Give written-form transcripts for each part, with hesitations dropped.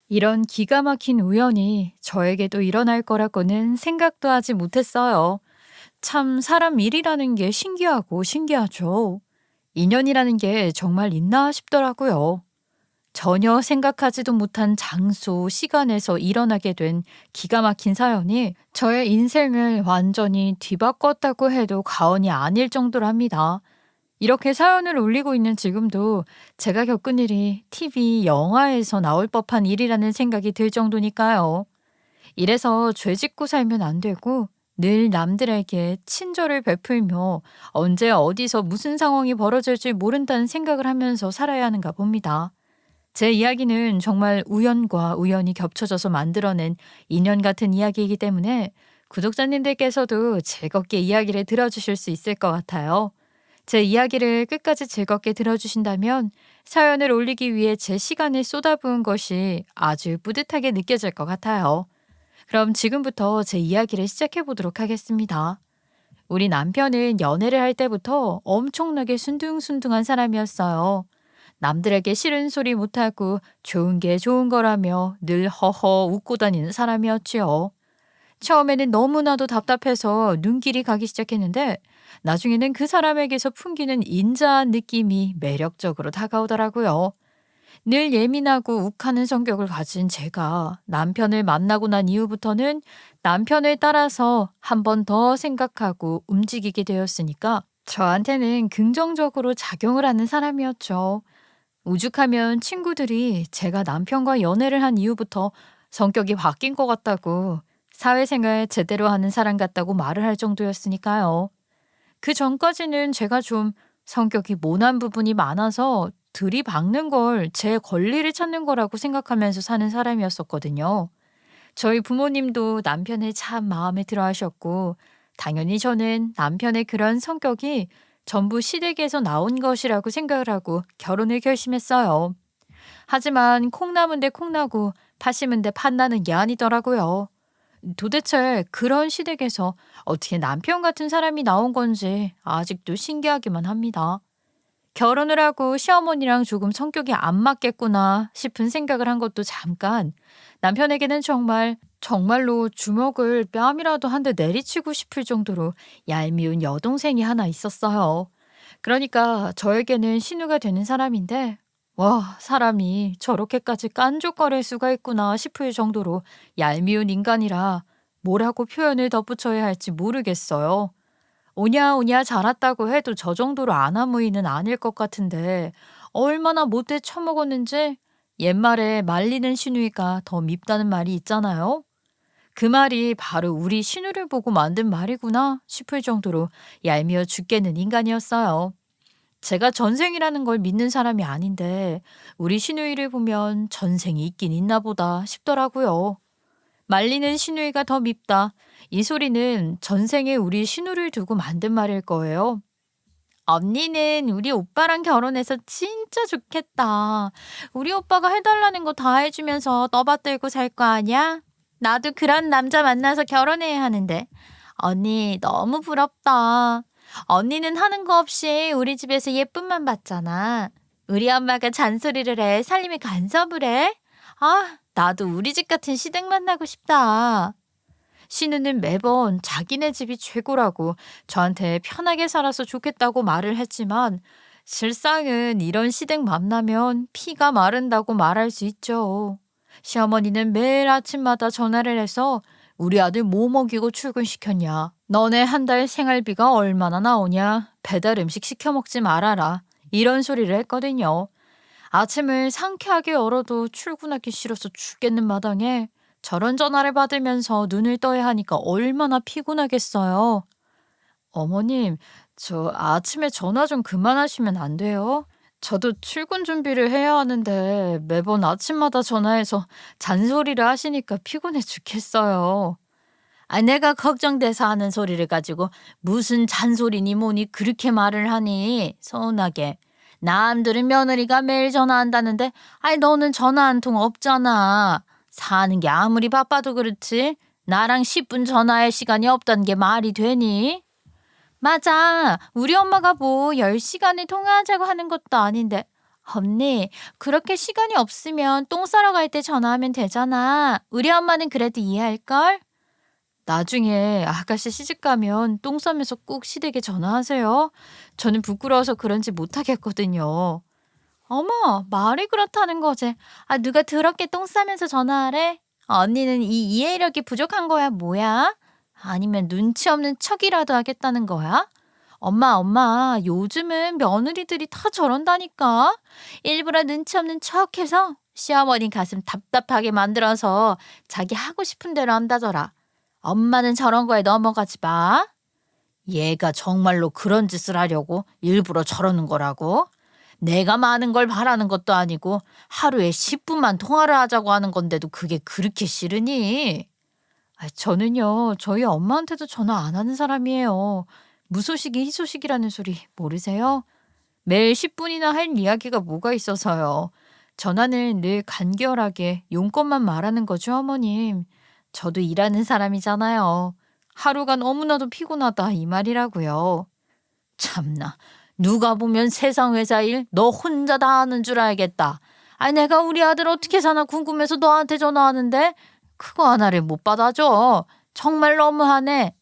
이런 기가 막힌 우연이 저에게도 일어날 거라고는 생각도 하지 못했어요. 참 사람 일이라는 게 신기하고 신기하죠. 인연이라는 게 정말 있나 싶더라고요. 전혀 생각하지도 못한 장소, 시간에서 일어나게 된 기가 막힌 사연이 저의 인생을 완전히 뒤바꿨다고 해도 과언이 아닐 정도랍니다. 이렇게 사연을 올리고 있는 지금도 제가 겪은 일이 TV, 영화에서 나올 법한 일이라는 생각이 들 정도니까요. 이래서 죄 짓고 살면 안 되고 늘 남들에게 친절을 베풀며 언제 어디서 무슨 상황이 벌어질지 모른다는 생각을 하면서 살아야 하는가 봅니다. 제 이야기는 정말 우연과 우연이 겹쳐져서 만들어낸 인연 같은 이야기이기 때문에 구독자님들께서도 즐겁게 이야기를 들어주실 수 있을 것 같아요. 제 이야기를 끝까지 즐겁게 들어주신다면 사연을 올리기 위해 제 시간을 쏟아부은 것이 아주 뿌듯하게 느껴질 것 같아요. 그럼 지금부터 제 이야기를 시작해 보도록 하겠습니다. 우리 남편은 연애를 할 때부터 엄청나게 순둥순둥한 사람이었어요. 남들에게 싫은 소리 못하고 좋은 게 좋은 거라며 늘 허허 웃고 다니는 사람이었지요. 처음에는 너무나도 답답해서 눈길이 가기 시작했는데 나중에는 그 사람에게서 풍기는 인자한 느낌이 매력적으로 다가오더라고요. 늘 예민하고 욱하는 성격을 가진 제가 남편을 만나고 난 이후부터는 남편을 따라서 한 번 더 생각하고 움직이게 되었으니까 저한테는 긍정적으로 작용을 하는 사람이었죠. 오죽하면 친구들이 제가 남편과 연애를 한 이후부터 성격이 바뀐 것 같다고 사회생활 제대로 하는 사람 같다고 말을 할 정도였으니까요. 그 전까지는 제가 좀 성격이 모난 부분이 많아서 들이박는 걸 제 권리를 찾는 거라고 생각하면서 사는 사람이었었거든요. 저희 부모님도 남편을 참 마음에 들어 하셨고, 당연히 저는 남편의 그런 성격이 전부 시댁에서 나온 것이라고 생각을 하고 결혼을 결심했어요. 하지만 콩 나무인데 콩 나고 팥 심은데 팥 나는 게 아니더라고요. 도대체 그런 시댁에서 어떻게 남편 같은 사람이 나온 건지 아직도 신기하기만 합니다. 결혼을 하고 시어머니랑 조금 성격이 안 맞겠구나 싶은 생각을 한 것도 잠깐, 남편에게는 정말로 주먹을 뺨이라도 한 대 내리치고 싶을 정도로 얄미운 여동생이 하나 있었어요. 그러니까 저에게는 신우가 되는 사람인데, 와, 사람이 저렇게까지 깐족거릴 수가 있구나 싶을 정도로 얄미운 인간이라 뭐라고 표현을 덧붙여야 할지 모르겠어요. 오냐 오냐 자랐다고 해도 저 정도로 아나무인은 아닐 것 같은데 얼마나 못돼 처먹었는지 옛말에 말리는 시누이가 더 밉다는 말이 있잖아요. 그 말이 바로 우리 시누를 보고 만든 말이구나 싶을 정도로 얄미워 죽겠는 인간이었어요. 제가 전생이라는 걸 믿는 사람이 아닌데 우리 시누이를 보면 전생이 있긴 있나 보다 싶더라고요. 말리는 시누이가 더 밉다. 이 소리는 전생에 우리 시누를 두고 만든 말일 거예요. 언니는 우리 오빠랑 결혼해서 진짜 좋겠다. 우리 오빠가 해달라는 거 다 해주면서 떠받들고 살 거 아니야? 나도 그런 남자 만나서 결혼해야 하는데. 언니 너무 부럽다. 언니는 하는 거 없이 우리 집에서 예쁨만 받잖아. 우리 엄마가 잔소리를 해. 살림이 간섭을 해. 아, 나도 우리 집 같은 시댁 만나고 싶다. 신우는 매번 자기네 집이 최고라고 저한테 편하게 살아서 좋겠다고 말을 했지만 실상은 이런 시댁 만나면 피가 마른다고 말할 수 있죠. 시어머니는 매일 아침마다 전화를 해서 우리 아들 뭐 먹이고 출근시켰냐? 너네 한 달 생활비가 얼마나 나오냐? 배달 음식 시켜 먹지 말아라. 이런 소리를 했거든요. 아침을 상쾌하게 열어도 출근하기 싫어서 죽겠는 마당에 저런 전화를 받으면서 눈을 떠야 하니까 얼마나 피곤하겠어요. 어머님, 저 아침에 전화 좀 그만하시면 안 돼요? 저도 출근 준비를 해야 하는데 매번 아침마다 전화해서 잔소리를 하시니까 피곤해 죽겠어요. 아, 내가 걱정돼서 하는 소리를 가지고 무슨 잔소리니 뭐니 그렇게 말을 하니 서운하게. 남들은 며느리가 매일 전화한다는데 아니 너는 전화 한 통 없잖아. 사는 게 아무리 바빠도 그렇지 나랑 10분 전화할 시간이 없다는 게 말이 되니? 맞아. 우리 엄마가 뭐 10시간을 통화하자고 하는 것도 아닌데 언니, 그렇게 시간이 없으면 똥 싸러 갈 때 전화하면 되잖아. 우리 엄마는 그래도 이해할걸? 나중에 아가씨 시집 가면 똥 싸면서 꼭 시댁에 전화하세요. 저는 부끄러워서 그런지 못하겠거든요. 어머, 말이 그렇다는 거지. 아, 누가 더럽게 똥 싸면서 전화하래? 언니는 이 이해력이 부족한 거야, 뭐야? 아니면 눈치 없는 척이라도 하겠다는 거야? 엄마, 요즘은 며느리들이 다 저런다니까. 일부러 눈치 없는 척해서 시어머니 가슴 답답하게 만들어서 자기 하고 싶은 대로 한다더라. 엄마는 저런 거에 넘어가지 마. 얘가 정말로 그런 짓을 하려고 일부러 저러는 거라고? 내가 많은 걸 바라는 것도 아니고 하루에 10분만 통화를 하자고 하는 건데도 그게 그렇게 싫으니? 저는요, 저희 엄마한테도 전화 안 하는 사람이에요. 무소식이 희소식이라는 소리 모르세요? 매일 10분이나 할 이야기가 뭐가 있어서요. 전화는 늘 간결하게 용건만 말하는 거죠, 어머님. 저도 일하는 사람이잖아요. 하루가 너무나도 피곤하다 이 말이라고요. 참나, 누가 보면 세상 회사 일 너 혼자 다 하는 줄 알겠다. 아니, 내가 우리 아들 어떻게 사나 궁금해서 너한테 전화하는데 그거 하나를 못 받아줘. 정말 너무하네.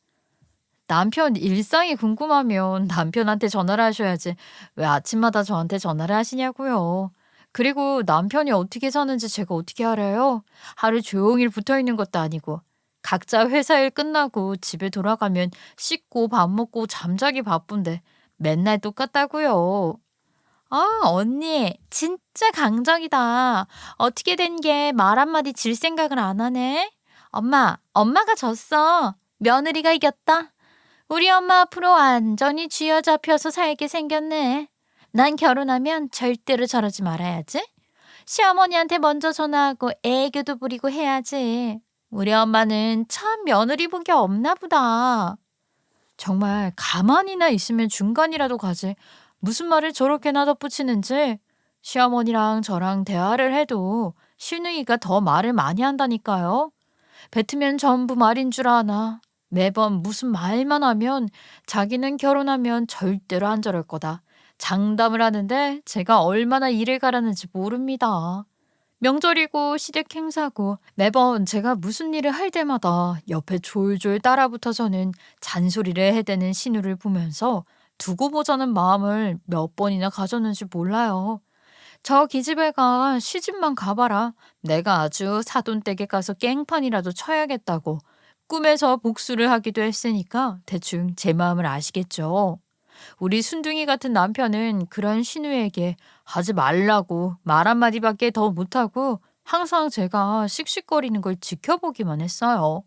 남편 일상이 궁금하면 남편한테 전화를 하셔야지 왜 아침마다 저한테 전화를 하시냐고요. 그리고 남편이 어떻게 사는지 제가 어떻게 알아요? 하루 종일 붙어 있는 것도 아니고 각자 회사 일 끝나고 집에 돌아가면 씻고 밥 먹고 잠자기 바쁜데 맨날 똑같다고요. 아, 언니, 진짜 강적이다. 어떻게 된 게 말 한마디 질 생각을 안 하네? 엄마가 졌어. 며느리가 이겼다. 우리 엄마 앞으로 완전히 쥐어잡혀서 살게 생겼네. 난 결혼하면 절대로 저러지 말아야지. 시어머니한테 먼저 전화하고 애교도 부리고 해야지. 우리 엄마는 참 며느리 복이 없나 보다. 정말 가만히나 있으면 중간이라도 가지. 무슨 말을 저렇게나 덧붙이는지. 시어머니랑 저랑 대화를 해도 시누이가 더 말을 많이 한다니까요. 뱉으면 전부 말인 줄 아나. 매번 무슨 말만 하면 자기는 결혼하면 절대로 안 저럴 거다. 장담을 하는데 제가 얼마나 일을 가라는지 모릅니다. 명절이고 시댁 행사고 매번 제가 무슨 일을 할 때마다 옆에 졸졸 따라붙어서는 잔소리를 해대는 신우를 보면서 두고 보자는 마음을 몇 번이나 가졌는지 몰라요. 저 기집애가 시집만 가봐라. 내가 아주 사돈댁에 가서 깽판이라도 쳐야겠다고 꿈에서 복수를 하기도 했으니까 대충 제 마음을 아시겠죠. 우리 순둥이 같은 남편은 그런 신우에게 하지 말라고 말 한마디밖에 더 못하고 항상 제가 씩씩거리는 걸 지켜보기만 했어요.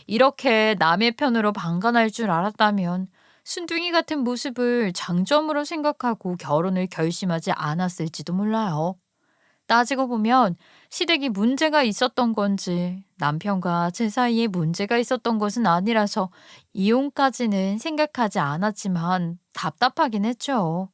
이렇게 남의 편으로 방관할 줄 알았다면 순둥이 같은 모습을 장점으로 생각하고 결혼을 결심하지 않았을지도 몰라요. 따지고 보면 시댁이 문제가 있었던 건지 남편과 제 사이에 문제가 있었던 것은 아니라서 이혼까지는 생각하지 않았지만 답답하긴 했죠.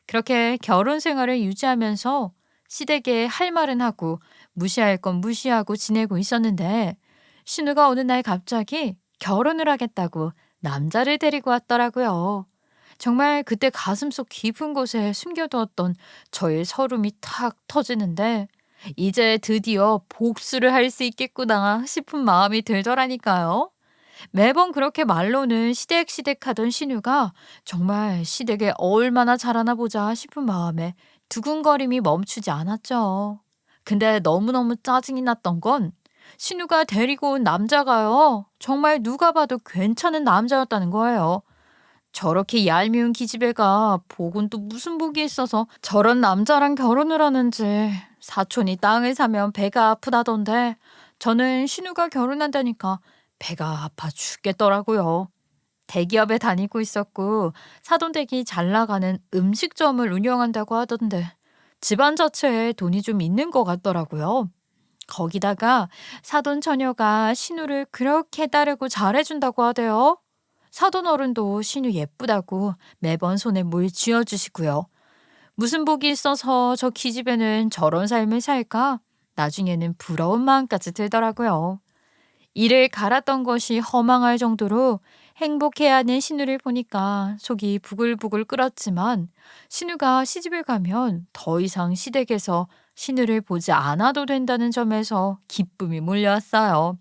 그렇게 결혼 생활을 유지하면서 시댁에 할 말은 하고 무시할 건 무시하고 지내고 있었는데 신우가 어느 날 갑자기 결혼을 하겠다고 남자를 데리고 왔더라고요. 정말 그때 가슴속 깊은 곳에 숨겨두었던 저의 서름이 탁 터지는데 이제 드디어 복수를 할 수 있겠구나 싶은 마음이 들더라니까요. 매번 그렇게 말로는 시댁시댁 하던 신우가 정말 시댁에 얼마나 잘하나 보자 싶은 마음에 두근거림이 멈추지 않았죠. 근데 너무너무 짜증이 났던 건 신우가 데리고 온 남자가요. 정말 누가 봐도 괜찮은 남자였다는 거예요. 저렇게 얄미운 기집애가 복은 또 무슨 복이 있어서 저런 남자랑 결혼을 하는지 사촌이 땅을 사면 배가 아프다던데 저는 신우가 결혼한다니까 배가 아파 죽겠더라고요. 대기업에 다니고 있었고 사돈댁이 잘 나가는 음식점을 운영한다고 하던데 집안 자체에 돈이 좀 있는 것 같더라고요. 거기다가 사돈 처녀가 신우를 그렇게 따르고 잘해준다고 하대요. 사돈 어른도 신우 예쁘다고 매번 손에 물 쥐어주시고요. 무슨 복이 있어서 저 기집애는 저런 삶을 살까? 나중에는 부러운 마음까지 들더라고요. 이를 갈았던 것이 허망할 정도로 행복해하는 신우를 보니까 속이 부글부글 끓었지만 신우가 시집을 가면 더 이상 시댁에서 신우를 보지 않아도 된다는 점에서 기쁨이 몰려왔어요.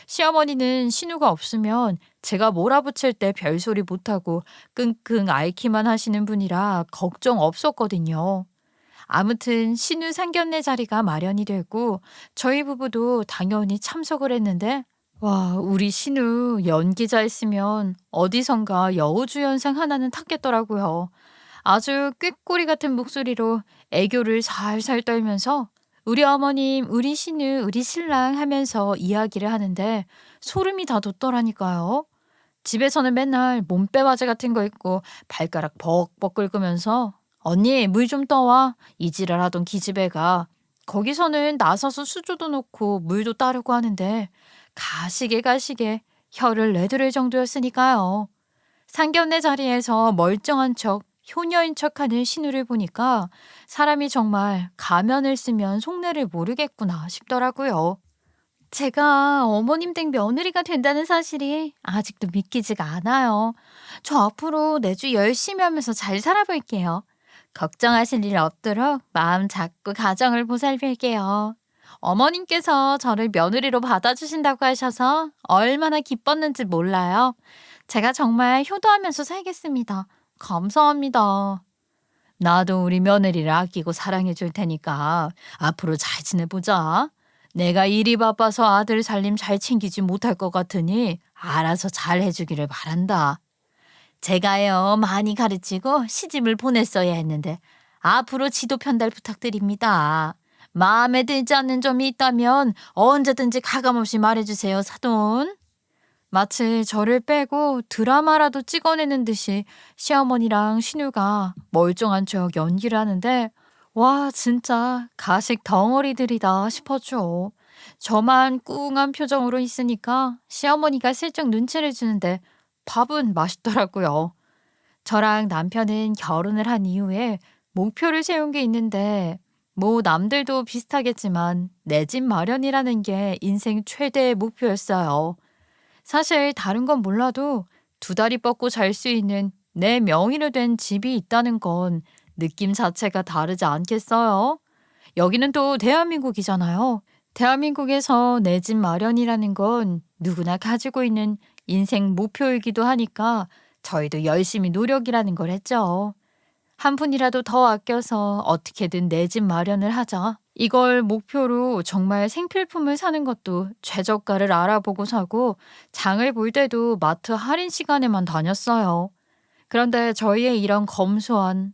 시어머니는 신우가 없으면 제가 몰아붙일 때 별소리 못하고 끙끙 앓기만 하시는 분이라 걱정 없었거든요. 아무튼 신우 상견례 자리가 마련이 되고 저희 부부도 당연히 참석을 했는데 와, 우리 신우 연기자였으면 어디선가 여우주연상 하나는 탔겠더라고요. 아주 꾀꼬리 같은 목소리로 애교를 살살 떨면서 우리 어머님, 우리 신우, 우리 신랑 하면서 이야기를 하는데 소름이 다 돋더라니까요. 집에서는 맨날 몸빼바지 같은 거 입고 발가락 벅벅 긁으면서 언니 물 좀 떠와 이지랄 하던 기집애가 거기서는 나서서 수조도 놓고 물도 따르고 하는데 가시게 가시게 혀를 내두를 정도였으니까요. 상견례 자리에서 멀쩡한 척 효녀인 척하는 신우를 보니까 사람이 정말 가면을 쓰면 속내를 모르겠구나 싶더라고요. 제가 어머님 댁 며느리가 된다는 사실이 아직도 믿기지가 않아요. 저 앞으로 내주 열심히 하면서 잘 살아볼게요. 걱정하실 일 없도록 마음 잡고 가정을 보살필게요. 어머님께서 저를 며느리로 받아주신다고 하셔서 얼마나 기뻤는지 몰라요. 제가 정말 효도하면서 살겠습니다. 감사합니다. 나도 우리 며느리를 아끼고 사랑해 줄 테니까 앞으로 잘 지내보자. 내가 일이 바빠서 아들 살림 잘 챙기지 못할 것 같으니 알아서 잘 해주기를 바란다. 제가요 많이 가르치고 시집을 보냈어야 했는데 앞으로 지도 편달 부탁드립니다. 마음에 들지 않는 점이 있다면 언제든지 가감없이 말해주세요, 사돈. 마치 저를 빼고 드라마라도 찍어내는 듯이 시어머니랑 신우가 멀쩡한 척 연기를 하는데 와 진짜 가식 덩어리들이다 싶었죠. 저만 꿍한 표정으로 있으니까 시어머니가 슬쩍 눈치를 주는데 밥은 맛있더라고요. 저랑 남편은 결혼을 한 이후에 목표를 세운 게 있는데 뭐 남들도 비슷하겠지만 내 집 마련이라는 게 인생 최대의 목표였어요. 사실 다른 건 몰라도 두 다리 뻗고 잘 수 있는 내 명의로 된 집이 있다는 건 느낌 자체가 다르지 않겠어요? 여기는 또 대한민국이잖아요. 대한민국에서 내 집 마련이라는 건 누구나 가지고 있는 인생 목표이기도 하니까 저희도 열심히 노력이라는 걸 했죠. 한 푼이라도 더 아껴서 어떻게든 내 집 마련을 하자. 이걸 목표로 정말 생필품을 사는 것도 최저가를 알아보고 사고 장을 볼 때도 마트 할인 시간에만 다녔어요. 그런데 저희의 이런 검소한,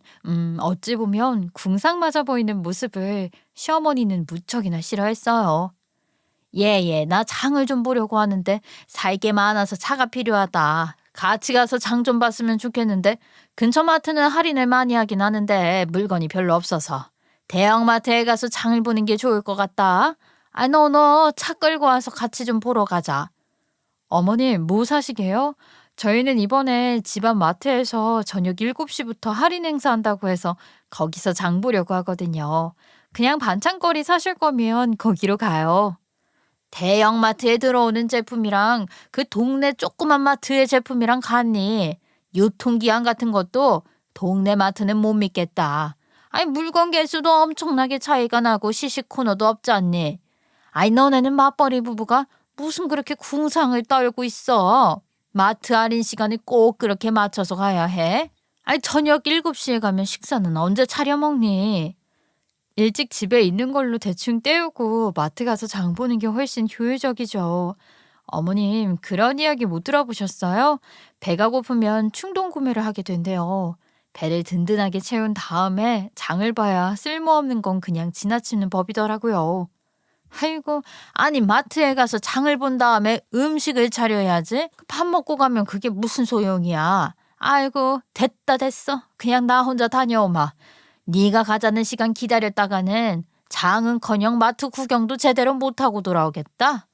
어찌 보면 궁상맞아 보이는 모습을 시어머니는 무척이나 싫어했어요. 예, 나 장을 좀 보려고 하는데 살 게 많아서 차가 필요하다. 같이 가서 장 좀 봤으면 좋겠는데 근처 마트는 할인을 많이 하긴 하는데 물건이 별로 없어서 대형마트에 가서 장을 보는 게 좋을 것 같다. 아, 너 차 끌고 와서 같이 좀 보러 가자. 어머님, 뭐 사시게요? 저희는 이번에 집안 마트에서 저녁 7시부터 할인 행사한다고 해서 거기서 장 보려고 하거든요. 그냥 반찬거리 사실 거면 거기로 가요. 대형마트에 들어오는 제품이랑 그 동네 조그만 마트의 제품이랑 같니? 유통기한 같은 것도 동네 마트는 못 믿겠다. 아니 물건 개수도 엄청나게 차이가 나고 시식 코너도 없지 않니? 아니 너네는 맞벌이 부부가 무슨 그렇게 궁상을 떨고 있어? 마트 할인 시간에 꼭 그렇게 맞춰서 가야 해? 아니 저녁 7시에 가면 식사는 언제 차려 먹니? 일찍 집에 있는 걸로 대충 때우고 마트 가서 장 보는 게 훨씬 효율적이죠. 어머님, 그런 이야기 못 들어보셨어요? 배가 고프면 충동 구매를 하게 된대요. 배를 든든하게 채운 다음에 장을 봐야 쓸모없는 건 그냥 지나치는 법이더라고요. 아이고, 아니 마트에 가서 장을 본 다음에 음식을 차려야지. 밥 먹고 가면 그게 무슨 소용이야. 아이고, 됐어. 그냥 나 혼자 다녀오마. 네가 가자는 시간 기다렸다가는 장은커녕 마트 구경도 제대로 못하고 돌아오겠다.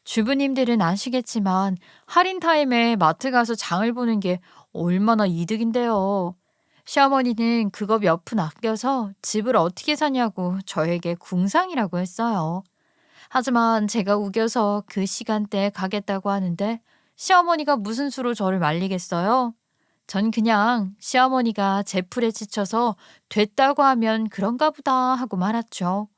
주부님들은 아시겠지만 할인 타임에 마트 가서 장을 보는 게 얼마나 이득인데요. 시어머니는 그거 몇 푼 아껴서 집을 어떻게 사냐고 저에게 궁상이라고 했어요. 하지만 제가 우겨서 그 시간대에 가겠다고 하는데 시어머니가 무슨 수로 저를 말리겠어요? 전 그냥 시어머니가 제풀에 지쳐서 됐다고 하면 그런가 보다 하고 말았죠.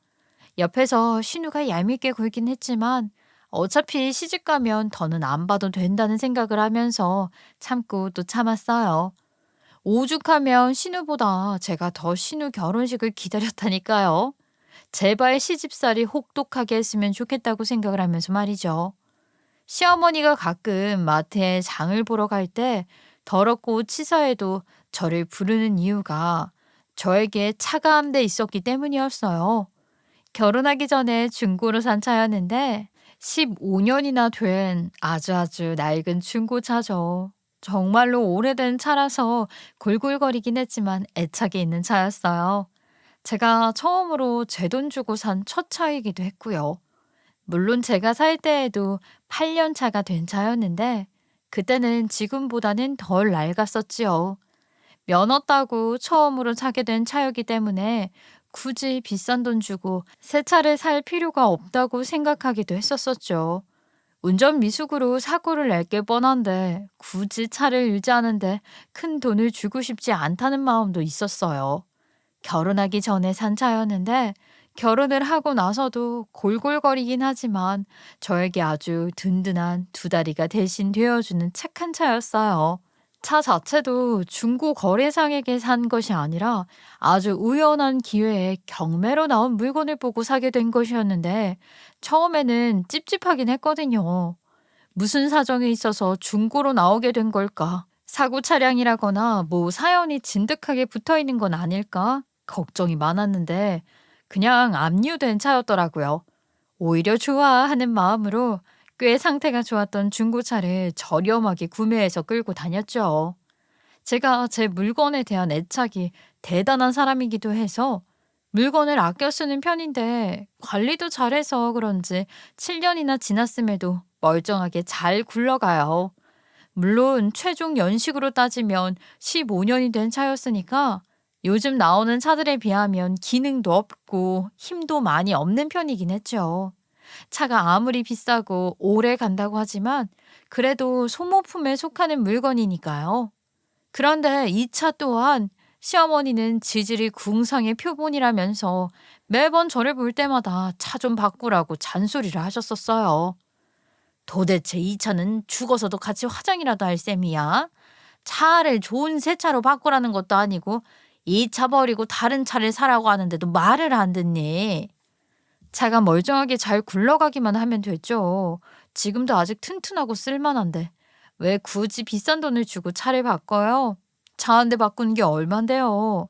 옆에서 신우가 얄밉게 굴긴 했지만 어차피 시집가면 더는 안 봐도 된다는 생각을 하면서 참고 또 참았어요. 오죽하면 신우보다 제가 더 신우 결혼식을 기다렸다니까요. 제발 시집살이 혹독하게 했으면 좋겠다고 생각을 하면서 말이죠. 시어머니가 가끔 마트에 장을 보러 갈 때 더럽고 치사해도 저를 부르는 이유가 저에게 차가움돼 있었기 때문이었어요. 결혼하기 전에 중고로 산 차였는데 15년이나 된 아주 낡은 중고차죠. 정말로 오래된 차라서 골골거리긴 했지만 애착이 있는 차였어요. 제가 처음으로 제 돈 주고 산 첫 차이기도 했고요. 물론 제가 살 때에도 8년 차가 된 차였는데 그때는 지금보다는 덜 낡았었지요. 면허 따고 처음으로 사게 된 차였기 때문에 굳이 비싼 돈 주고 새 차를 살 필요가 없다고 생각하기도 했었었죠. 운전 미숙으로 사고를 낼 게 뻔한데 굳이 차를 유지하는데 큰 돈을 주고 싶지 않다는 마음도 있었어요. 결혼하기 전에 산 차였는데 결혼을 하고 나서도 골골거리긴 하지만 저에게 아주 든든한 두 다리가 대신 되어주는 착한 차였어요. 차 자체도 중고 거래상에게 산 것이 아니라 아주 우연한 기회에 경매로 나온 물건을 보고 사게 된 것이었는데 처음에는 찝찝하긴 했거든요. 무슨 사정이 있어서 중고로 나오게 된 걸까? 사고 차량이라거나 뭐 사연이 진득하게 붙어 있는 건 아닐까? 걱정이 많았는데 그냥 압류된 차였더라고요. 오히려 좋아하는 마음으로 꽤 상태가 좋았던 중고차를 저렴하게 구매해서 끌고 다녔죠. 제가 제 물건에 대한 애착이 대단한 사람이기도 해서 물건을 아껴 쓰는 편인데 관리도 잘해서 그런지 7년이나 지났음에도 멀쩡하게 잘 굴러가요. 물론 최종 연식으로 따지면 15년이 된 차였으니까 요즘 나오는 차들에 비하면 기능도 없고 힘도 많이 없는 편이긴 했죠. 차가 아무리 비싸고 오래 간다고 하지만 그래도 소모품에 속하는 물건이니까요. 그런데 이 차 또한 시어머니는 지질이 궁상의 표본이라면서 매번 저를 볼 때마다 차 좀 바꾸라고 잔소리를 하셨었어요. 도대체 이 차는 죽어서도 같이 화장이라도 할 셈이야? 차를 좋은 새 차로 바꾸라는 것도 아니고 이 차 버리고 다른 차를 사라고 하는데도 말을 안 듣니? 차가 멀쩡하게 잘 굴러가기만 하면 됐죠. 지금도 아직 튼튼하고 쓸만한데 왜 굳이 비싼 돈을 주고 차를 바꿔요? 차 한 대 바꾸는 게 얼만데요?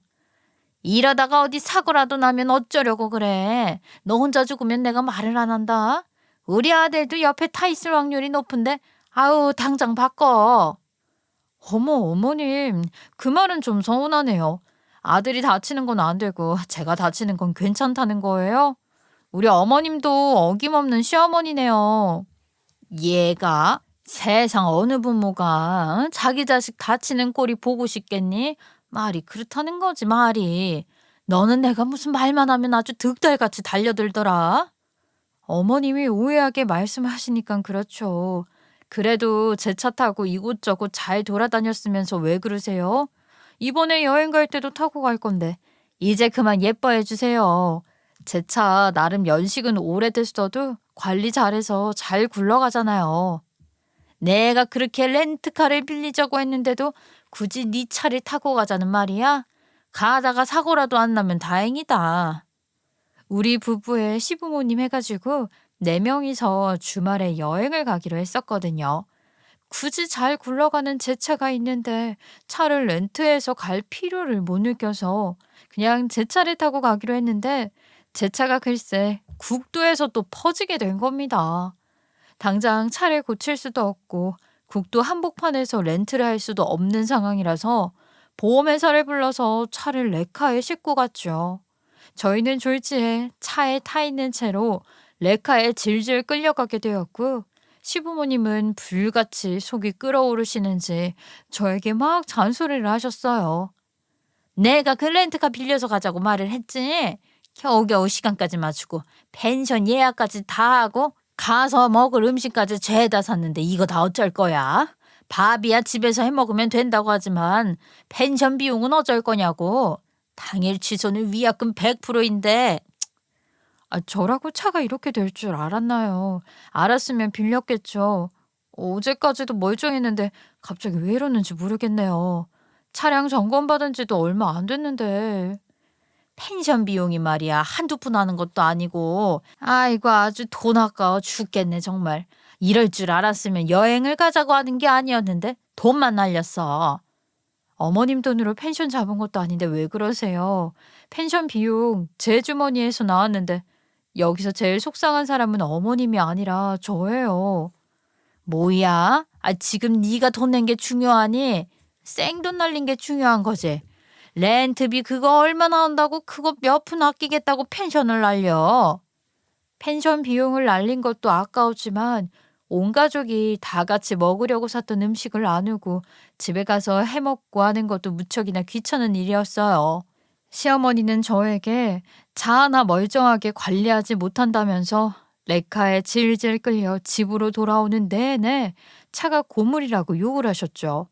이러다가 어디 사고라도 나면 어쩌려고 그래. 너 혼자 죽으면 내가 말을 안 한다. 우리 아들도 옆에 타 있을 확률이 높은데 아우 당장 바꿔. 어머 어머님 그 말은 좀 서운하네요. 아들이 다치는 건 안 되고 제가 다치는 건 괜찮다는 거예요? 우리 어머님도 어김없는 시어머니네요. 얘가 세상 어느 부모가 자기 자식 다치는 꼴이 보고 싶겠니? 말이 그렇다는 거지 말이. 너는 내가 무슨 말만 하면 아주 득달같이 달려들더라. 어머님이 오해하게 말씀하시니까 그렇죠. 그래도 제 차 타고 이곳저곳 잘 돌아다녔으면서 왜 그러세요? 이번에 여행 갈 때도 타고 갈 건데 이제 그만 예뻐해 주세요. 제 차 나름 연식은 오래됐어도 관리 잘해서 잘 굴러가잖아요. 내가 그렇게 렌트카를 빌리자고 했는데도 굳이 네 차를 타고 가자는 말이야? 가다가 사고라도 안 나면 다행이다. 우리 부부의 시부모님 해가지고 4명이서 주말에 여행을 가기로 했었거든요. 굳이 잘 굴러가는 제 차가 있는데 차를 렌트해서 갈 필요를 못 느껴서 그냥 제 차를 타고 가기로 했는데 제 차가 글쎄 국도에서 또 퍼지게 된 겁니다. 당장 차를 고칠 수도 없고 국도 한복판에서 렌트를 할 수도 없는 상황이라서 보험회사를 불러서 차를 레카에 싣고 갔죠. 저희는 졸지에 차에 타 있는 채로 레카에 질질 끌려가게 되었고 시부모님은 불같이 속이 끓어오르시는지 저에게 막 잔소리를 하셨어요. 내가 그 렌트카 빌려서 가자고 말을 했지. 겨우겨우 시간까지 맞추고 펜션 예약까지 다 하고 가서 먹을 음식까지 죄다 샀는데 이거 다 어쩔 거야? 밥이야 집에서 해 먹으면 된다고 하지만 펜션 비용은 어쩔 거냐고. 당일 취소는 위약금 100%인데. 저라고 차가 이렇게 될 줄 알았나요? 알았으면 빌렸겠죠. 어제까지도 멀쩡했는데 갑자기 왜 이러는지 모르겠네요. 차량 점검받은 지도 얼마 안 됐는데. 펜션 비용이 말이야 한두 푼 하는 것도 아니고. 아이고 아주 돈 아까워 죽겠네 정말. 이럴 줄 알았으면 여행을 가자고 하는 게 아니었는데 돈만 날렸어. 어머님 돈으로 펜션 잡은 것도 아닌데 왜 그러세요? 펜션 비용 제 주머니에서 나왔는데 여기서 제일 속상한 사람은 어머님이 아니라 저예요. 뭐야? 지금 네가 돈 낸 게 중요하니? 생돈 날린 게 중요한 거지. 렌트비 그거 얼마나 한다고 그거 몇 푼 아끼겠다고 펜션을 날려. 펜션 비용을 날린 것도 아까웠지만 온 가족이 다 같이 먹으려고 샀던 음식을 나누고 집에 가서 해먹고 하는 것도 무척이나 귀찮은 일이었어요. 시어머니는 저에게 차 하나 멀쩡하게 관리하지 못한다면서 레카에 질질 끌려 집으로 돌아오는 내내 차가 고물이라고 욕을 하셨죠.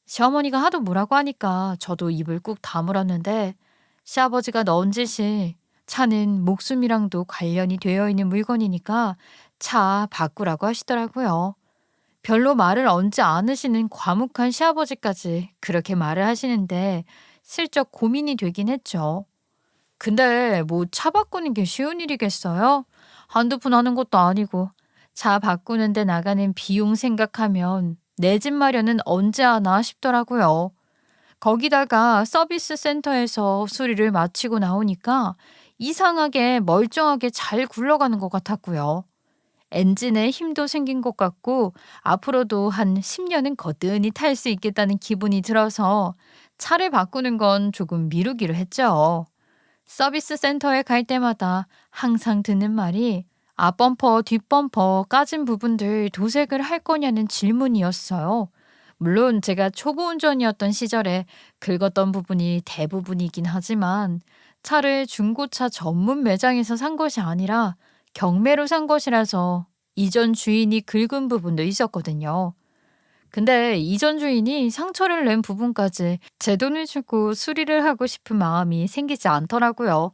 시어머니가 하도 뭐라고 하니까 저도 입을 꾹 다물었는데 시아버지가 넣은 짓이 차는 목숨이랑도 관련이 되어 있는 물건이니까 차 바꾸라고 하시더라고요. 별로 말을 얹지 않으시는 과묵한 시아버지까지 그렇게 말을 하시는데 슬쩍 고민이 되긴 했죠. 근데 뭐 차 바꾸는 게 쉬운 일이겠어요? 한두 푼 하는 것도 아니고 차 바꾸는데 나가는 비용 생각하면 내 집 마련은 언제 하나 싶더라고요. 거기다가 서비스 센터에서 수리를 마치고 나오니까 이상하게 멀쩡하게 잘 굴러가는 것 같았고요. 엔진에 힘도 생긴 것 같고 앞으로도 한 10년은 거뜬히 탈 수 있겠다는 기분이 들어서 차를 바꾸는 건 조금 미루기로 했죠. 서비스 센터에 갈 때마다 항상 듣는 말이 앞범퍼, 뒷범퍼 까진 부분들 도색을 할 거냐는 질문이었어요. 물론 제가 초보 운전이었던 시절에 긁었던 부분이 대부분이긴 하지만 차를 중고차 전문 매장에서 산 것이 아니라 경매로 산 것이라서 이전 주인이 긁은 부분도 있었거든요. 근데 이전 주인이 상처를 낸 부분까지 제 돈을 주고 수리를 하고 싶은 마음이 생기지 않더라고요.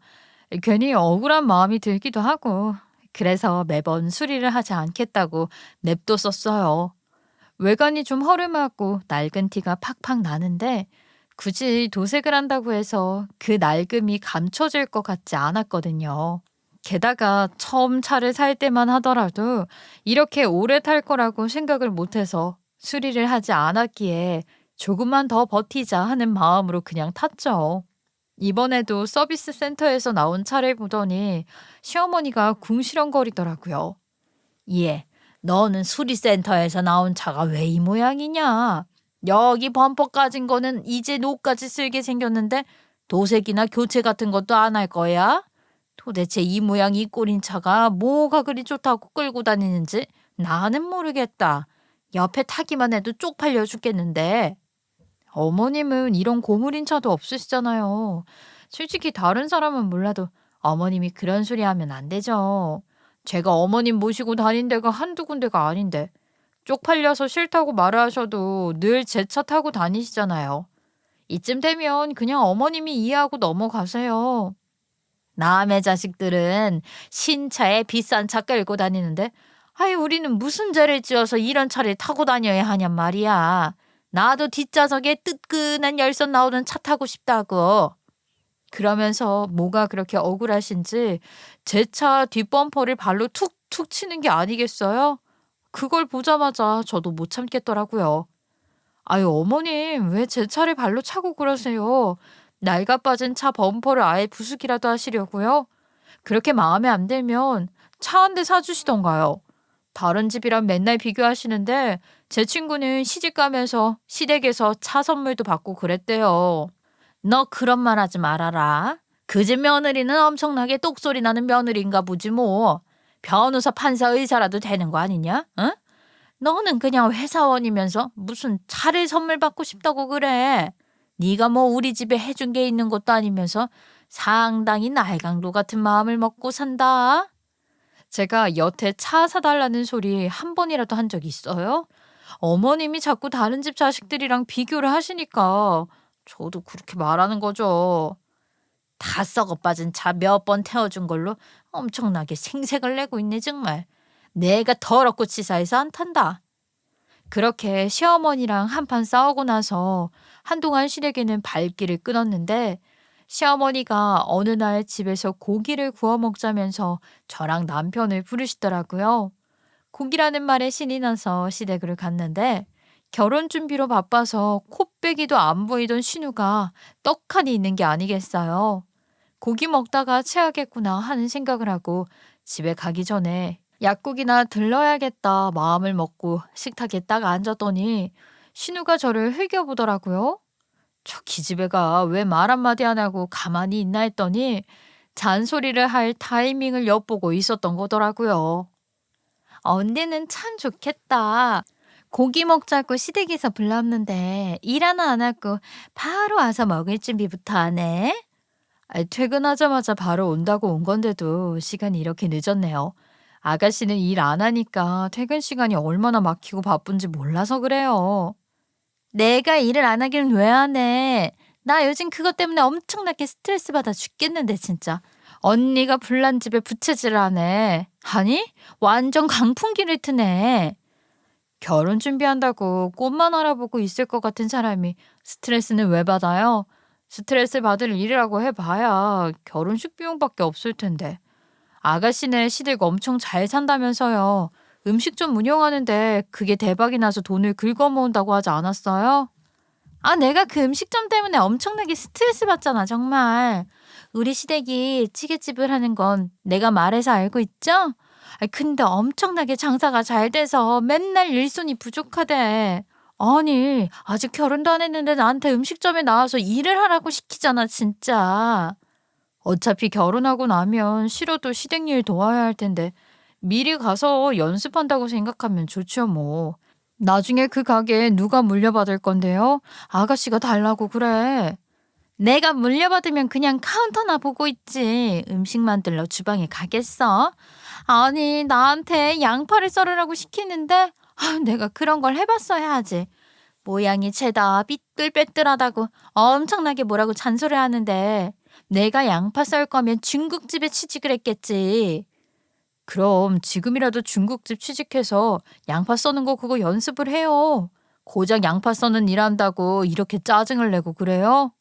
괜히 억울한 마음이 들기도 하고 그래서 매번 수리를 하지 않겠다고 냅뒀었어요. 외관이 좀 허름하고 낡은 티가 팍팍 나는데 굳이 도색을 한다고 해서 그 낡음이 감춰질 것 같지 않았거든요. 게다가 처음 차를 살 때만 하더라도 이렇게 오래 탈 거라고 생각을 못해서 수리를 하지 않았기에 조금만 더 버티자 하는 마음으로 그냥 탔죠. 이번에도 서비스 센터에서 나온 차를 보더니 시어머니가 궁시렁거리더라고요. 예, 너는 수리센터에서 나온 차가 왜 이 모양이냐? 여기 범퍼 까진 거는 이제 녹까지 쓸게 생겼는데 도색이나 교체 같은 것도 안 할 거야? 도대체 이 모양 이 꼴인 차가 뭐가 그리 좋다고 끌고 다니는지 나는 모르겠다. 옆에 타기만 해도 쪽팔려 죽겠는데. 어머님은 이런 고물인 차도 없으시잖아요. 솔직히 다른 사람은 몰라도 어머님이 그런 소리 하면 안 되죠. 제가 어머님 모시고 다닌 데가 한두 군데가 아닌데 쪽팔려서 싫다고 말을 하셔도 늘 제 차 타고 다니시잖아요. 이쯤 되면 그냥 어머님이 이해하고 넘어가세요. 남의 자식들은 신차에 비싼 차 끌고 다니는데 아이 우리는 무슨 죄를 지어서 이런 차를 타고 다녀야 하냔 말이야. 나도 뒷좌석에 뜨끈한 열선 나오는 차 타고 싶다고. 그러면서 뭐가 그렇게 억울하신지 제 차 뒷범퍼를 발로 툭툭 치는 게 아니겠어요? 그걸 보자마자 저도 못 참겠더라고요. 아유 어머님 왜 제 차를 발로 차고 그러세요? 낡아 빠진 차 범퍼를 아예 부수기라도 하시려고요? 그렇게 마음에 안 들면 차 한 대 사주시던가요. 다른 집이랑 맨날 비교하시는데 제 친구는 시집 가면서 시댁에서 차 선물도 받고 그랬대요. 너 그런 말 하지 말아라. 그 집 며느리는 엄청나게 똑소리 나는 며느리인가 보지 뭐. 변호사 판사 의사라도 되는 거 아니냐? 응? 너는 그냥 회사원이면서 무슨 차를 선물 받고 싶다고 그래. 네가 뭐 우리 집에 해준 게 있는 것도 아니면서 상당히 날강도 같은 마음을 먹고 산다. 제가 여태 차 사달라는 소리 한 번이라도 한 적 있어요? 어머님이 자꾸 다른 집 자식들이랑 비교를 하시니까 저도 그렇게 말하는 거죠. 다 썩어 빠진 차 몇 번 태워준 걸로 엄청나게 생색을 내고 있네 정말. 내가 더럽고 치사해서 안 탄다. 그렇게 시어머니랑 한판 싸우고 나서 한동안 시댁에는 발길을 끊었는데 시어머니가 어느 날 집에서 고기를 구워 먹자면서 저랑 남편을 부르시더라고요. 고기라는 말에 신이 나서 시댁을 갔는데 결혼 준비로 바빠서 코빼기도 안 보이던 신우가 떡하니 있는 게 아니겠어요. 고기 먹다가 체하겠구나 하는 생각을 하고 집에 가기 전에 약국이나 들러야겠다 마음을 먹고 식탁에 딱 앉았더니 신우가 저를 흘겨보더라고요. 저 기집애가 왜 말 한마디 안 하고 가만히 있나 했더니 잔소리를 할 타이밍을 엿보고 있었던 거더라고요. 언니는 참 좋겠다. 고기 먹자고 시댁에서 불렀는데 일 하나 안 하고 바로 와서 먹을 준비부터 하네. 퇴근하자마자 바로 온다고 온 건데도 시간이 이렇게 늦었네요. 아가씨는 일 안 하니까 퇴근 시간이 얼마나 막히고 바쁜지 몰라서 그래요. 내가 일을 안 하기는 왜 안 해? 나 요즘 그것 때문에 엄청나게 스트레스 받아 죽겠는데 진짜. 언니가 불난 집에 부채질을 하네. 아니 완전 강풍기를 트네. 결혼 준비한다고 꽃만 알아보고 있을 것 같은 사람이 스트레스는 왜 받아요? 스트레스 받을 일이라고 해봐야 결혼식 비용밖에 없을 텐데. 아가씨네 시댁 엄청 잘 산다면서요. 음식점 운영하는데 그게 대박이 나서 돈을 긁어모은다고 하지 않았어요? 아, 내가 그 음식점 때문에 엄청나게 스트레스 받잖아, 정말. 우리 시댁이 찌개집을 하는 건 내가 말해서 알고 있죠? 근데 엄청나게 장사가 잘 돼서 맨날 일손이 부족하대. 아니, 아직 결혼도 안 했는데 나한테 음식점에 나와서 일을 하라고 시키잖아, 진짜. 어차피 결혼하고 나면 싫어도 시댁 일 도와야 할 텐데 미리 가서 연습한다고 생각하면 좋죠, 뭐. 나중에 그 가게 누가 물려받을 건데요? 아가씨가 달라고 그래. 내가 물려받으면 그냥 카운터나 보고 있지. 음식 만들러 주방에 가겠어? 아니, 나한테 양파를 썰으라고 시키는데 내가 그런 걸 해봤어야 하지. 모양이 죄다 삐뚤빼뚤하다고 엄청나게 뭐라고 잔소리 하는데 내가 양파 썰 거면 중국집에 취직을 했겠지. 그럼 지금이라도 중국집 취직해서 양파 써는 거 그거 연습을 해요. 고작 양파 써는 일 한다고 이렇게 짜증을 내고 그래요?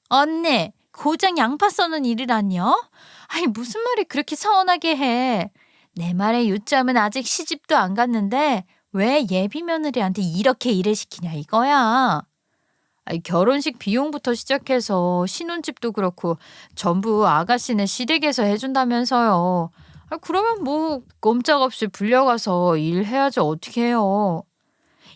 언니, 고작 양파 써는 일이라니요? 아니, 무슨 말이 그렇게 서운하게 해. 내 말의 요점은 아직 시집도 안 갔는데 왜 예비 며느리한테 이렇게 일을 시키냐 이거야. 아니, 결혼식 비용부터 시작해서 신혼집도 그렇고 전부 아가씨네 시댁에서 해준다면서요. 그러면 뭐 꼼짝없이 불려가서 일해야지 어떻게 해요.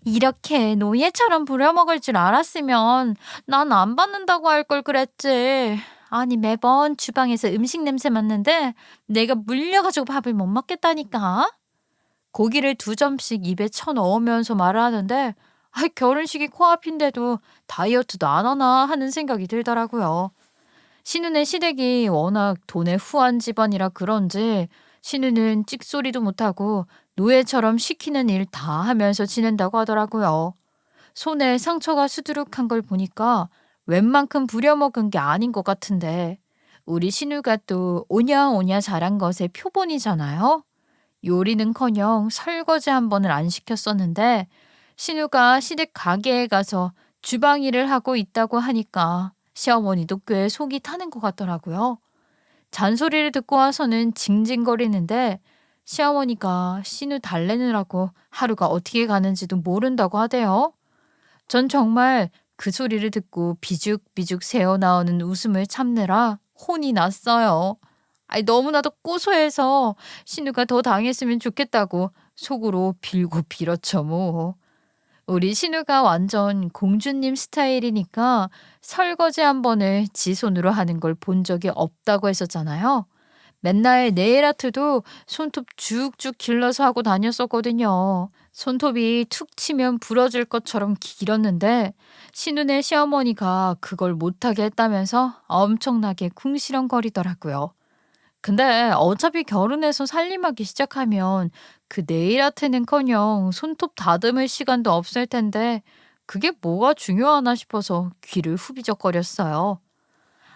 이렇게 노예처럼 부려먹을 줄 알았으면 난 안 받는다고 할 걸 그랬지. 아니 매번 주방에서 음식 냄새 맡는데 내가 물려가지고 밥을 못 먹겠다니까. 고기를 2점씩 입에 쳐넣으면서 말하는데 결혼식이 코앞인데도 다이어트도 안 하나 하는 생각이 들더라고요. 신우네 시댁이 워낙 돈에 후한 집안이라 그런지 신우는 찍소리도 못하고 노예처럼 시키는 일 다 하면서 지낸다고 하더라고요. 손에 상처가 수두룩한 걸 보니까 웬만큼 부려먹은 게 아닌 것 같은데 우리 신우가 또 오냐오냐 잘한 것의 표본이잖아요. 요리는커녕 설거지 한 번을 안 시켰었는데 신우가 시댁 가게에 가서 주방 일을 하고 있다고 하니까 시어머니도 꽤 속이 타는 것 같더라고요. 잔소리를 듣고 와서는 징징거리는데 시어머니가 신우 달래느라고 하루가 어떻게 가는지도 모른다고 하대요. 전 정말 그 소리를 듣고 비죽비죽 새어나오는 웃음을 참느라 혼이 났어요. 너무나도 고소해서 신우가 더 당했으면 좋겠다고 속으로 빌고 빌었죠, 뭐. 우리 신우가 완전 공주님 스타일이니까 설거지 한 번을 지 손으로 하는 걸 본 적이 없다고 했었잖아요. 맨날 네일 아트도 손톱 쭉쭉 길러서 하고 다녔었거든요. 손톱이 툭 치면 부러질 것처럼 길었는데 신우네 시어머니가 그걸 못하게 했다면서 엄청나게 궁시렁거리더라고요. 근데 어차피 결혼해서 살림하기 시작하면 그 네일 아트는커녕 손톱 다듬을 시간도 없을 텐데 그게 뭐가 중요하나 싶어서 귀를 후비적거렸어요.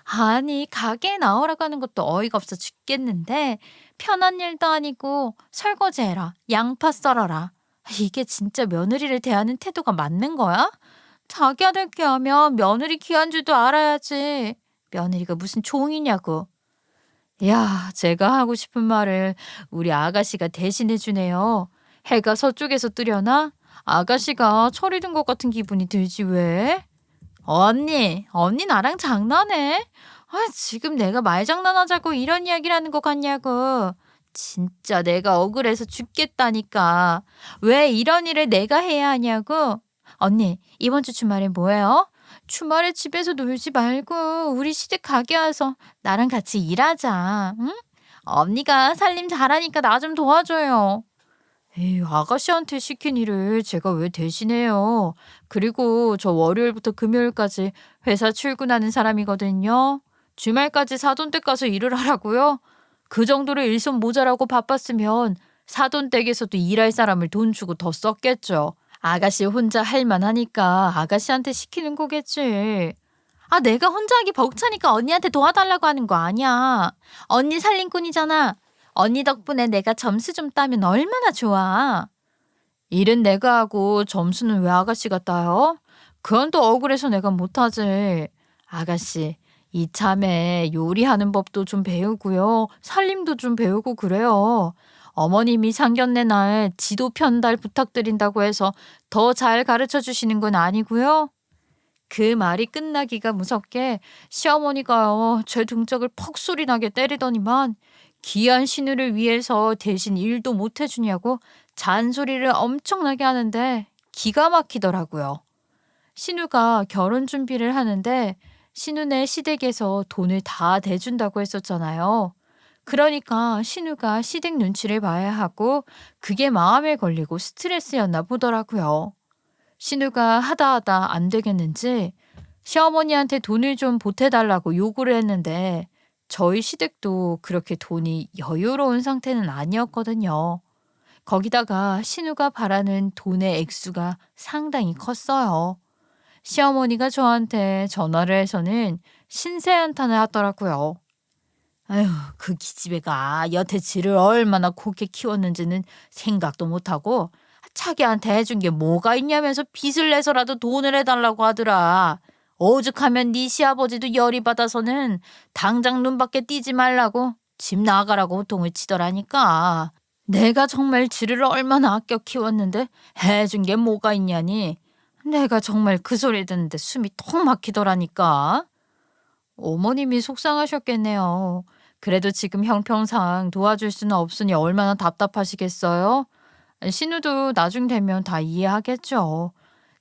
아니, 가게에 나오라고 하는 것도 어이가 없어 죽겠는데 편한 일도 아니고 설거지해라, 양파 썰어라. 이게 진짜 며느리를 대하는 태도가 맞는 거야? 자기 아들 귀하면 며느리 귀한 줄도 알아야지. 며느리가 무슨 종이냐고. 야, 제가 하고 싶은 말을 우리 아가씨가 대신해 주네요. 해가 서쪽에서 뜨려나? 아가씨가 철이 든 것 같은 기분이 들지 왜? 언니 나랑 장난해? 아, 지금 내가 말장난하자고 이런 이야기를 하는 것 같냐고. 진짜 내가 억울해서 죽겠다니까. 왜 이런 일을 내가 해야 하냐고. 언니, 이번 주 주말에 뭐해요? 주말에 집에서 놀지 말고 우리 시댁 가게 와서 나랑 같이 일하자. 응? 언니가 살림 잘하니까 나 좀 도와줘요. 에이, 아가씨한테 시킨 일을 제가 왜 대신해요? 그리고 저 월요일부터 금요일까지 회사 출근하는 사람이거든요. 주말까지 사돈댁 가서 일을 하라고요? 그 정도로 일손 모자라고 바빴으면 사돈댁에서도 일할 사람을 돈 주고 더 썼겠죠. 아가씨 혼자 할 만하니까 아가씨한테 시키는 거겠지. 아, 내가 혼자 하기 벅차니까 언니한테 도와달라고 하는 거 아니야. 언니 살림꾼이잖아. 언니 덕분에 내가 점수 좀 따면 얼마나 좋아. 일은 내가 하고 점수는 왜 아가씨가 따요? 그건 또 억울해서 내가 못하지. 아가씨, 이참에 요리하는 법도 좀 배우고요. 살림도 좀 배우고 그래요. 어머님이 상견례 날 지도 편달 부탁드린다고 해서 더 잘 가르쳐 주시는 건 아니고요. 그 말이 끝나기가 무섭게 시어머니가요, 제 등짝을 퍽 소리 나게 때리더니만 귀한 신우를 위해서 대신 일도 못 해주냐고 잔소리를 엄청나게 하는데 기가 막히더라고요. 신우가 결혼 준비를 하는데 신우네 시댁에서 돈을 다 대준다고 했었잖아요. 그러니까 신우가 시댁 눈치를 봐야 하고 그게 마음에 걸리고 스트레스였나 보더라고요. 신우가 하다 하다 안 되겠는지 시어머니한테 돈을 좀 보태달라고 요구를 했는데 저희 시댁도 그렇게 돈이 여유로운 상태는 아니었거든요. 거기다가 신우가 바라는 돈의 액수가 상당히 컸어요. 시어머니가 저한테 전화를 해서는 신세한탄을 하더라고요. 아휴, 그 기집애가 여태 지를 얼마나 곱게 키웠는지는 생각도 못하고 자기한테 해준 게 뭐가 있냐면서 빚을 내서라도 돈을 해달라고 하더라. 오죽하면 네 시아버지도 열이 받아서는 당장 눈밖에 띄지 말라고 집 나가라고 호통을 치더라니까. 내가 정말 지를 얼마나 아껴 키웠는데 해준 게 뭐가 있냐니. 내가 정말 그 소리 듣는데 숨이 턱 막히더라니까. 어머님이 속상하셨겠네요. 그래도 지금 형편상 도와줄 수는 없으니 얼마나 답답하시겠어요? 신우도 나중 되면 다 이해하겠죠.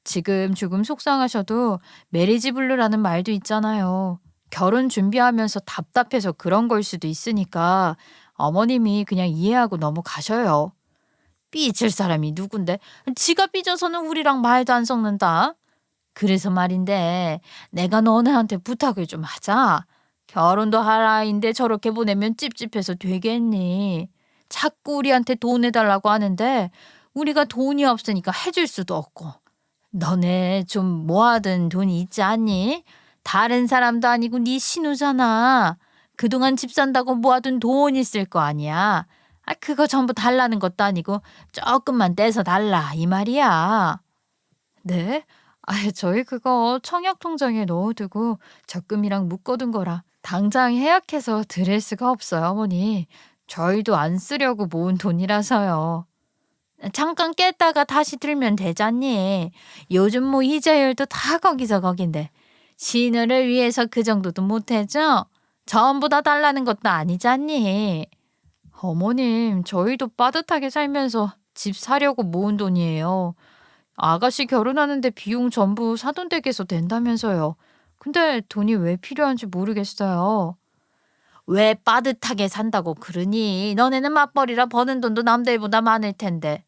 지금 조금 속상하셔도 메리지 블루라는 말도 있잖아요. 결혼 준비하면서 답답해서 그런 걸 수도 있으니까 어머님이 그냥 이해하고 넘어가셔요. 삐질 사람이 누군데? 지가 삐져서는 우리랑 말도 안 섞는다. 그래서 말인데 내가 너네한테 부탁을 좀 하자. 결혼도 할 아이인데 저렇게 보내면 찝찝해서 되겠니? 자꾸 우리한테 돈 해달라고 하는데 우리가 돈이 없으니까 해줄 수도 없고. 너네 좀 모아둔 돈이 있지 않니? 다른 사람도 아니고 네 신우잖아. 그동안 집 산다고 모아둔 돈 있을 거 아니야. 아, 그거 전부 달라는 것도 아니고 조금만 떼서 달라 이 말이야. 네? 아, 저희 그거 청약 통장에 넣어두고 적금이랑 묶어둔 거라 당장 해약해서 드릴 수가 없어요, 어머니. 저희도 안 쓰려고 모은 돈이라서요. 잠깐 깼다가 다시 들면 되잖니. 요즘 뭐 이자율도 다 거기서 거긴데. 신우를 위해서 그 정도도 못해줘? 전부 다 달라는 것도 아니잖니. 어머님, 저희도 빠듯하게 살면서 집 사려고 모은 돈이에요. 아가씨 결혼하는데 비용 전부 사돈댁에서 댄다면서요. 근데 돈이 왜 필요한지 모르겠어요. 왜 빠듯하게 산다고 그러니? 너네는 맞벌이라 버는 돈도 남들보다 많을 텐데.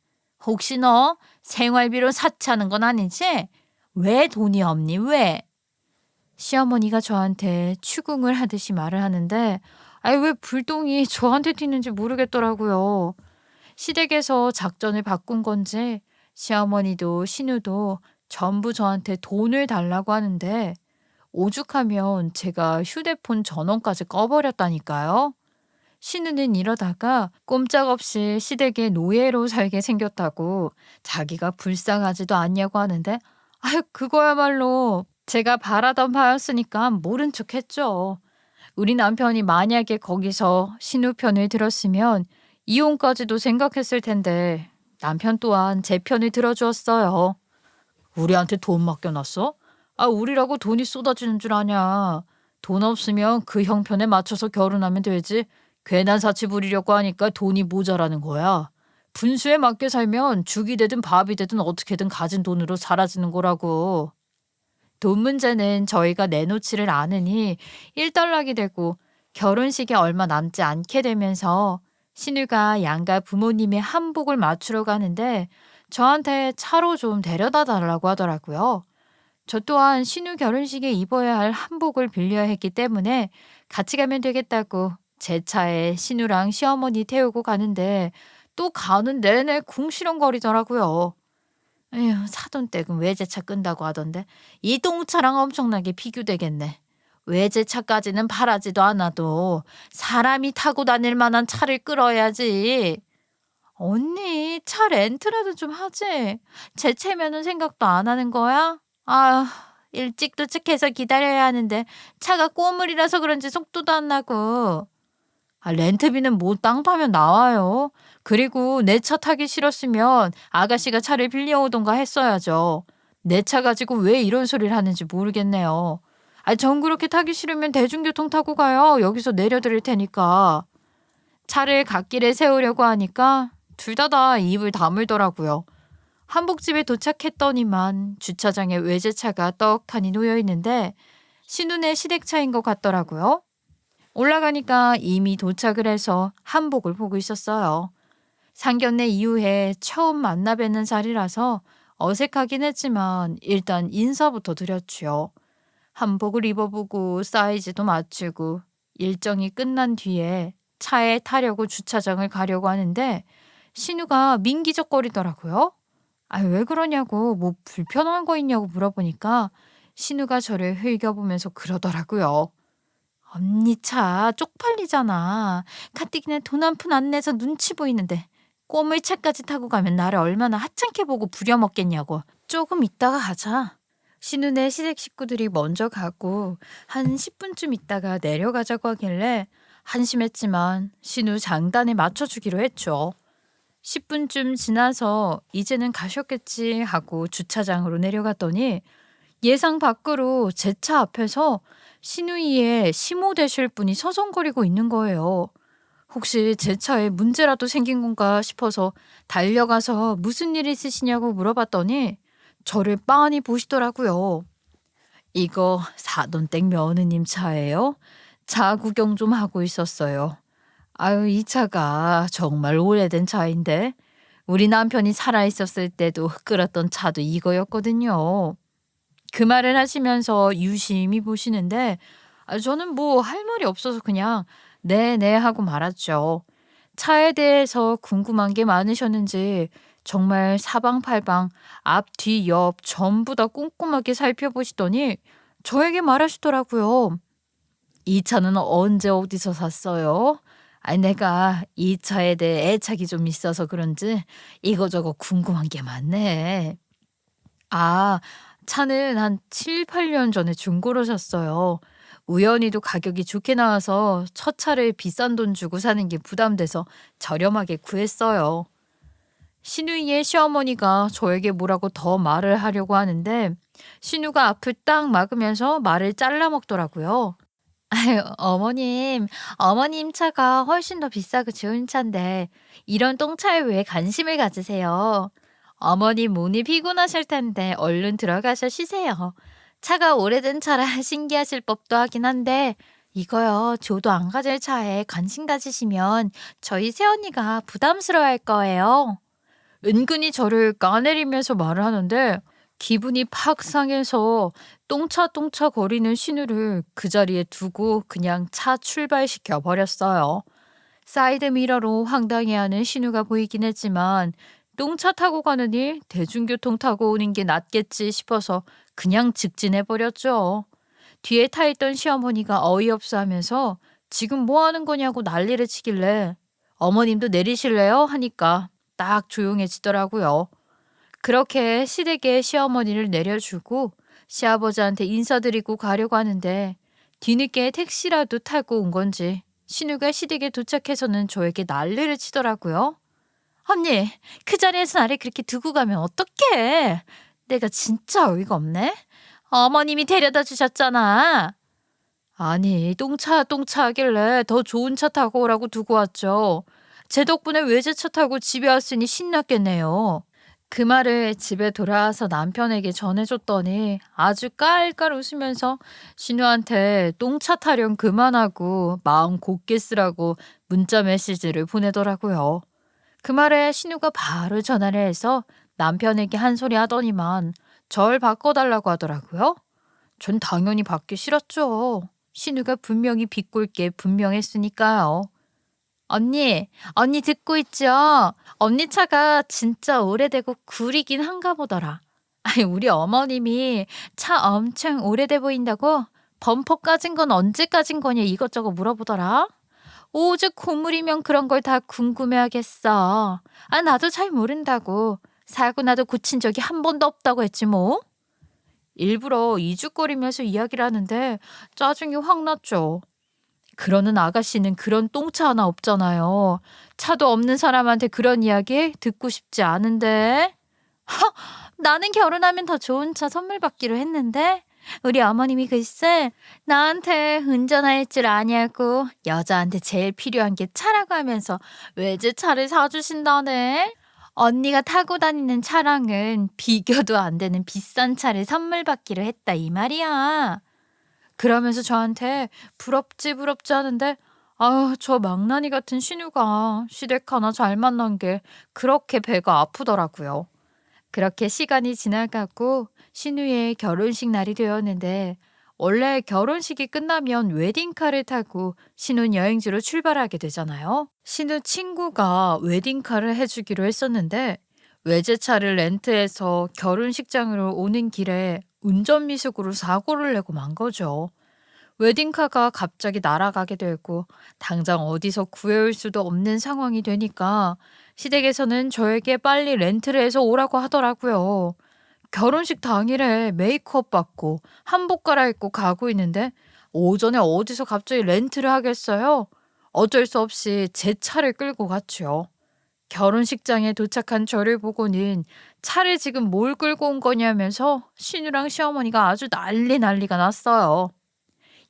혹시 너 생활비로 사치하는 건 아니지? 왜 돈이 없니? 왜? 시어머니가 저한테 추궁을 하듯이 말을 하는데 아이 왜 불똥이 저한테 튀는지 모르겠더라고요. 시댁에서 작전을 바꾼 건지 시어머니도 신우도 전부 저한테 돈을 달라고 하는데 오죽하면 제가 휴대폰 전원까지 꺼버렸다니까요. 신우는 이러다가 꼼짝없이 시댁의 노예로 살게 생겼다고 자기가 불쌍하지도 않냐고 하는데 아유 그거야말로 제가 바라던 바였으니까 모른 척 했죠. 우리 남편이 만약에 거기서 신우 편을 들었으면 이혼까지도 생각했을 텐데 남편 또한 제 편을 들어주었어요. 우리한테 돈 맡겨놨어? 아, 우리라고 돈이 쏟아지는 줄 아냐. 돈 없으면 그 형편에 맞춰서 결혼하면 되지. 괜한 사치 부리려고 하니까 돈이 모자라는 거야. 분수에 맞게 살면 죽이 되든 밥이 되든 어떻게든 가진 돈으로 사라지는 거라고. 돈 문제는 저희가 내놓지를 않으니 일단락이 되고 결혼식에 얼마 남지 않게 되면서 신우가 양가 부모님의 한복을 맞추러 가는데 저한테 차로 좀 데려다 달라고 하더라고요. 저 또한 신우 결혼식에 입어야 할 한복을 빌려야 했기 때문에 같이 가면 되겠다고 제 차에 신우랑 시어머니 태우고 가는데 또 가는 내내 궁시렁거리더라고요. 에휴, 사돈 댁은 외제차 끈다고 하던데 이 똥차랑 엄청나게 비교되겠네. 외제차까지는 바라지도 않아도 사람이 타고 다닐 만한 차를 끌어야지. 언니, 차 렌트라도 좀 하지. 제 채면은 생각도 안 하는 거야? 아, 일찍 도착해서 기다려야 하는데 차가 꼬물이라서 그런지 속도도 안 나고. 아, 렌트비는 뭐 땅 파면 나와요. 그리고 내 차 타기 싫었으면 아가씨가 차를 빌려오던가 했어야죠. 내 차 가지고 왜 이런 소리를 하는지 모르겠네요. 아, 전 그렇게 타기 싫으면 대중교통 타고 가요. 여기서 내려드릴 테니까. 차를 갓길에 세우려고 하니까 둘 다 입을 다물더라고요. 한복집에 도착했더니만 주차장에 외제차가 떡하니 놓여 있는데 신혼의 시댁차인 것 같더라고요. 올라가니까 이미 도착을 해서 한복을 보고 있었어요. 상견례 이후에 처음 만나 뵙는 자리라서 어색하긴 했지만 일단 인사부터 드렸죠. 한복을 입어보고 사이즈도 맞추고 일정이 끝난 뒤에 차에 타려고 주차장을 가려고 하는데 신우가 민기적거리더라고요. 아, 왜 그러냐고 뭐 불편한 거 있냐고 물어보니까 신우가 저를 흘겨보면서 그러더라고요. 언니 차 쪽팔리잖아. 가뜩이나 돈 한 푼 안 내서 눈치 보이는데 꼬물차까지 타고 가면 나를 얼마나 하찮게 보고 부려먹겠냐고. 조금 있다가 가자. 신우네 시댁 식구들이 먼저 가고 한 10분쯤 있다가 내려가자고 하길래 한심했지만 신우 장단에 맞춰주기로 했죠. 10분쯤 지나서 이제는 가셨겠지 하고 주차장으로 내려갔더니 예상 밖으로 제 차 앞에서 신우이의 시모 되실 분이 서성거리고 있는 거예요. 혹시 제 차에 문제라도 생긴 건가 싶어서 달려가서 무슨 일 있으시냐고 물어봤더니 저를 빤히 보시더라고요. 이거 사돈댁 며느님 차예요? 차 구경 좀 하고 있었어요. 아유, 이 차가 정말 오래된 차인데 우리 남편이 살아있었을 때도 끌었던 차도 이거였거든요. 그 말을 하시면서 유심히 보시는데 저는 뭐 할 말이 없어서 그냥 네네 하고 말았죠. 차에 대해서 궁금한 게 많으셨는지 정말 사방팔방 앞, 뒤, 옆 전부 다 꼼꼼하게 살펴보시더니 저에게 말하시더라고요. 이 차는 언제 어디서 샀어요? 아니, 내가 이 차에 대해 애착이 좀 있어서 그런지 이거저거 궁금한 게 많네. 아, 차는 한 7, 8년 전에 중고로 샀어요. 우연히도 가격이 좋게 나와서 첫 차를 비싼 돈 주고 사는 게 부담돼서 저렴하게 구했어요. 신우이의 시어머니가 저에게 뭐라고 더 말을 하려고 하는데 신우가 앞을 딱 막으면서 말을 잘라 먹더라고요. 아유, 어머님 차가 훨씬 더 비싸고 좋은 차인데 이런 똥차에 왜 관심을 가지세요? 어머님 몸이 피곤하실 텐데 얼른 들어가서 쉬세요. 차가 오래된 차라 신기하실 법도 하긴 한데 이거요, 저도 안 가질 차에 관심 가지시면 저희 새언니가 부담스러워할 거예요. 은근히 저를 까내리면서 말을 하는데 기분이 팍 상해서 똥차똥차 거리는 신우를 그 자리에 두고 그냥 차 출발시켜 버렸어요. 사이드 미러로 황당해하는 신우가 보이긴 했지만 똥차 타고 가느니 대중교통 타고 오는 게 낫겠지 싶어서 그냥 직진해 버렸죠. 뒤에 타 있던 시어머니가 어이없어 하면서 지금 뭐 하는 거냐고 난리를 치길래 어머님도 내리실래요? 하니까 딱 조용해지더라고요. 그렇게 시댁에 시어머니를 내려주고 시아버지한테 인사드리고 가려고 하는데 뒤늦게 택시라도 타고 온 건지 신우가 시댁에 도착해서는 저에게 난리를 치더라고요. 언니, 그 자리에서 나를 그렇게 두고 가면 어떡해? 내가 진짜 어이가 없네. 어머님이 데려다 주셨잖아. 아니, 똥차 하길래 더 좋은 차 타고 오라고 두고 왔죠. 제 덕분에 외제차 타고 집에 왔으니 신났겠네요. 그 말을 집에 돌아와서 남편에게 전해줬더니 아주 깔깔 웃으면서 신우한테 똥차 타령 그만하고 마음 곧게 쓰라고 문자 메시지를 보내더라고요. 그 말에 신우가 바로 전화를 해서 남편에게 한 소리 하더니만 절 바꿔달라고 하더라고요. 전 당연히 받기 싫었죠. 신우가 분명히 비꼴 게 분명했으니까요. 언니 듣고 있죠? 언니 차가 진짜 오래되고 구리긴 한가 보더라. 아니, 우리 어머님이 차 엄청 오래돼 보인다고 범퍼 까진 건 언제 까진 거냐 이것저것 물어보더라. 오죽 고물이면 그런 걸 다 궁금해하겠어. 아, 나도 잘 모른다고. 사고 나도 고친 적이 한 번도 없다고 했지 뭐. 일부러 이죽거리면서 이야기를 하는데 짜증이 확 났죠. 그러는 아가씨는 그런 똥차 하나 없잖아요. 차도 없는 사람한테 그런 이야기 듣고 싶지 않은데. 나는 결혼하면 더 좋은 차 선물 받기로 했는데 우리 어머님이 글쎄 나한테 운전할 줄 아냐고 여자한테 제일 필요한 게 차라고 하면서 외제차를 사주신다네. 언니가 타고 다니는 차량은 비교도 안 되는 비싼 차를 선물 받기로 했다 이 말이야. 그러면서 저한테 부럽지 하는데 아, 저 망나니 같은 신우가 시댁 하나 잘 만난 게 그렇게 배가 아프더라고요. 그렇게 시간이 지나가고 신우의 결혼식 날이 되었는데 원래 결혼식이 끝나면 웨딩카를 타고 신혼여행지로 출발하게 되잖아요. 신우 친구가 웨딩카를 해주기로 했었는데 외제차를 렌트해서 결혼식장으로 오는 길에 운전미숙으로 사고를 내고 만 거죠. 웨딩카가 갑자기 날아가게 되고 당장 어디서 구해올 수도 없는 상황이 되니까 시댁에서는 저에게 빨리 렌트를 해서 오라고 하더라고요. 결혼식 당일에 메이크업 받고 한복 갈아입고 가고 있는데 오전에 어디서 갑자기 렌트를 하겠어요? 어쩔 수 없이 제 차를 끌고 갔죠. 결혼식장에 도착한 저를 보고는 차를 지금 뭘 끌고 온 거냐면서 신우랑 시어머니가 아주 난리가 났어요.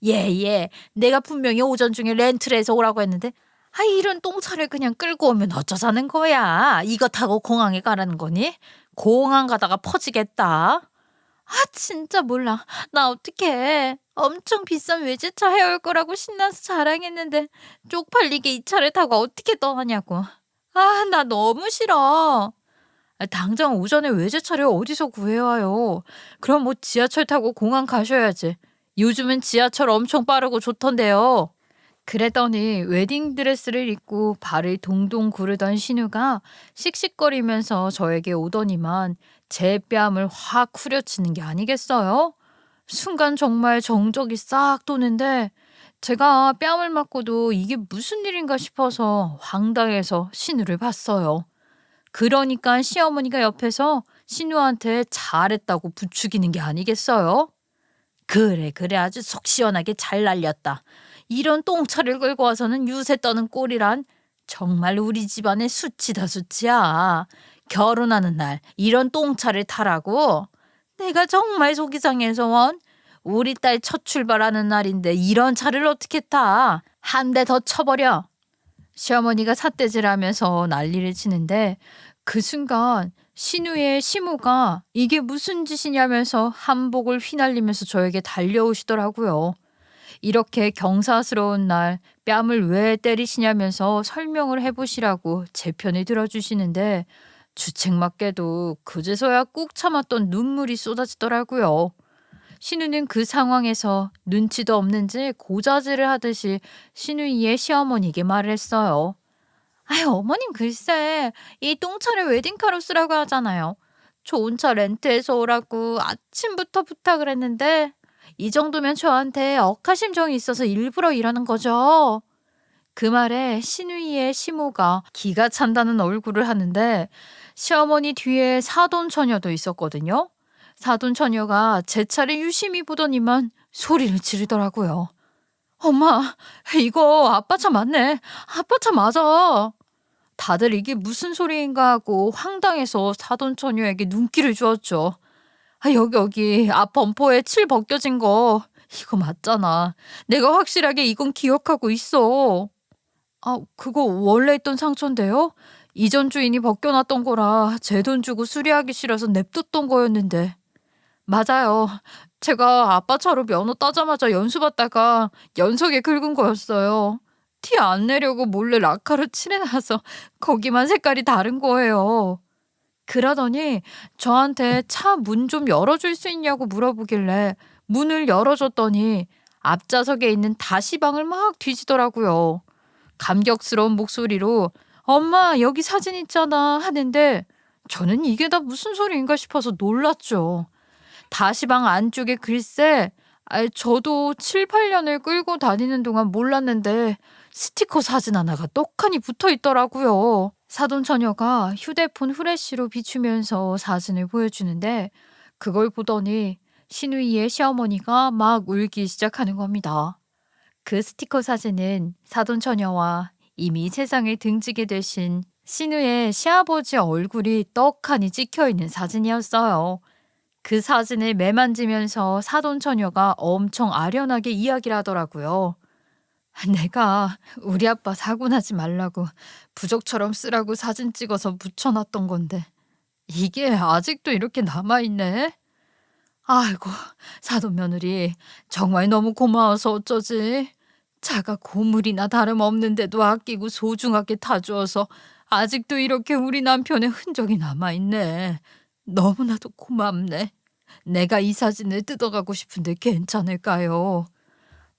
예, 내가 분명히 오전 중에 렌트를 해서 오라고 했는데 아, 이런 똥차를 그냥 끌고 오면 어쩌자는 거야. 이거 타고 공항에 가라는 거니? 공항 가다가 퍼지겠다. 아, 진짜 몰라. 나 어떡해. 엄청 비싼 외제차 해올 거라고 신나서 자랑했는데 쪽팔리게 이 차를 타고 어떻게 떠나냐고. 아, 나 너무 싫어. 아, 당장 오전에 외제차를 어디서 구해와요. 그럼 뭐 지하철 타고 공항 가셔야지. 요즘은 지하철 엄청 빠르고 좋던데요. 그랬더니 웨딩드레스를 입고 발을 동동 구르던 신우가 씩씩거리면서 저에게 오더니만 제 뺨을 확 후려치는 게 아니겠어요? 순간 정말 정적이 싹 도는데 제가 뺨을 맞고도 이게 무슨 일인가 싶어서 황당해서 신우를 봤어요. 그러니까 시어머니가 옆에서 신우한테 잘했다고 부추기는 게 아니겠어요? 그래 아주 속 시원하게 잘 날렸다. 이런 똥차를 끌고 와서는 유세 떠는 꼴이란 정말 우리 집안의 수치다 수치야. 결혼하는 날 이런 똥차를 타라고? 내가 정말 속이 상해서 원. 우리 딸 첫 출발하는 날인데 이런 차를 어떻게 타? 한 대 더 쳐버려. 시어머니가 삿대질하면서 난리를 치는데 그 순간 신우의 시모가 이게 무슨 짓이냐면서 한복을 휘날리면서 저에게 달려오시더라고요. 이렇게 경사스러운 날 뺨을 왜 때리시냐면서 설명을 해보시라고 제 편을 들어주시는데 주책맞게도 그제서야 꾹 참았던 눈물이 쏟아지더라고요. 신우는 그 상황에서 눈치도 없는지 고자질을 하듯이 신우이의 시어머니에게 말을 했어요. 아이, 어머님 글쎄, 이 똥차를 웨딩카로 쓰라고 하잖아요. 좋은 차 렌트해서 오라고 아침부터 부탁을 했는데 이 정도면 저한테 억하심정이 있어서 일부러 이러는 거죠. 그 말에 신우이의 시모가 기가 찬다는 얼굴을 하는데 시어머니 뒤에 사돈 처녀도 있었거든요. 사돈 처녀가 제 차를 유심히 보더니만 소리를 지르더라고요. 엄마, 이거 아빠 차 맞네. 아빠 차 맞아. 다들 이게 무슨 소리인가 하고 황당해서 사돈 처녀에게 눈길을 주었죠. 아, 여기 앞 범퍼에 칠 벗겨진 거 이거 맞잖아. 내가 확실하게 이건 기억하고 있어. 아, 그거 원래 있던 상처인데요? 이전 주인이 벗겨놨던 거라 제 돈 주고 수리하기 싫어서 냅뒀던 거였는데. 맞아요. 제가 아빠 차로 면허 따자마자 연수 받다가 연석에 긁은 거였어요. 티 안 내려고 몰래 라카로 칠해놔서 거기만 색깔이 다른 거예요. 그러더니 저한테 차 문 좀 열어줄 수 있냐고 물어보길래 문을 열어줬더니 앞좌석에 있는 다시방을 막 뒤지더라고요. 감격스러운 목소리로 "엄마, 여기 사진 있잖아" 하는데 저는 이게 다 무슨 소리인가 싶어서 놀랐죠. 다시방 안쪽에 글쎄, 저도 7, 8년을 끌고 다니는 동안 몰랐는데 스티커 사진 하나가 떡하니 붙어 있더라고요. 사돈 처녀가 휴대폰 후레쉬로 비추면서 사진을 보여주는데 그걸 보더니 신우이의 시어머니가 막 울기 시작하는 겁니다. 그 스티커 사진은 사돈 처녀와 이미 세상을 등지게 되신 신우의 시아버지 얼굴이 떡하니 찍혀 있는 사진이었어요. 그 사진을 매만지면서 사돈 처녀가 엄청 아련하게 이야기를 하더라고요. 내가 우리 아빠 사고 나지 말라고 부적처럼 쓰라고 사진 찍어서 붙여놨던 건데 이게 아직도 이렇게 남아있네. 아이고, 사돈 며느리 정말 너무 고마워서 어쩌지. 차가 고물이나 다름없는데도 아끼고 소중하게 타주어서 아직도 이렇게 우리 남편의 흔적이 남아있네. 너무나도 고맙네. 내가 이 사진을 뜯어가고 싶은데 괜찮을까요?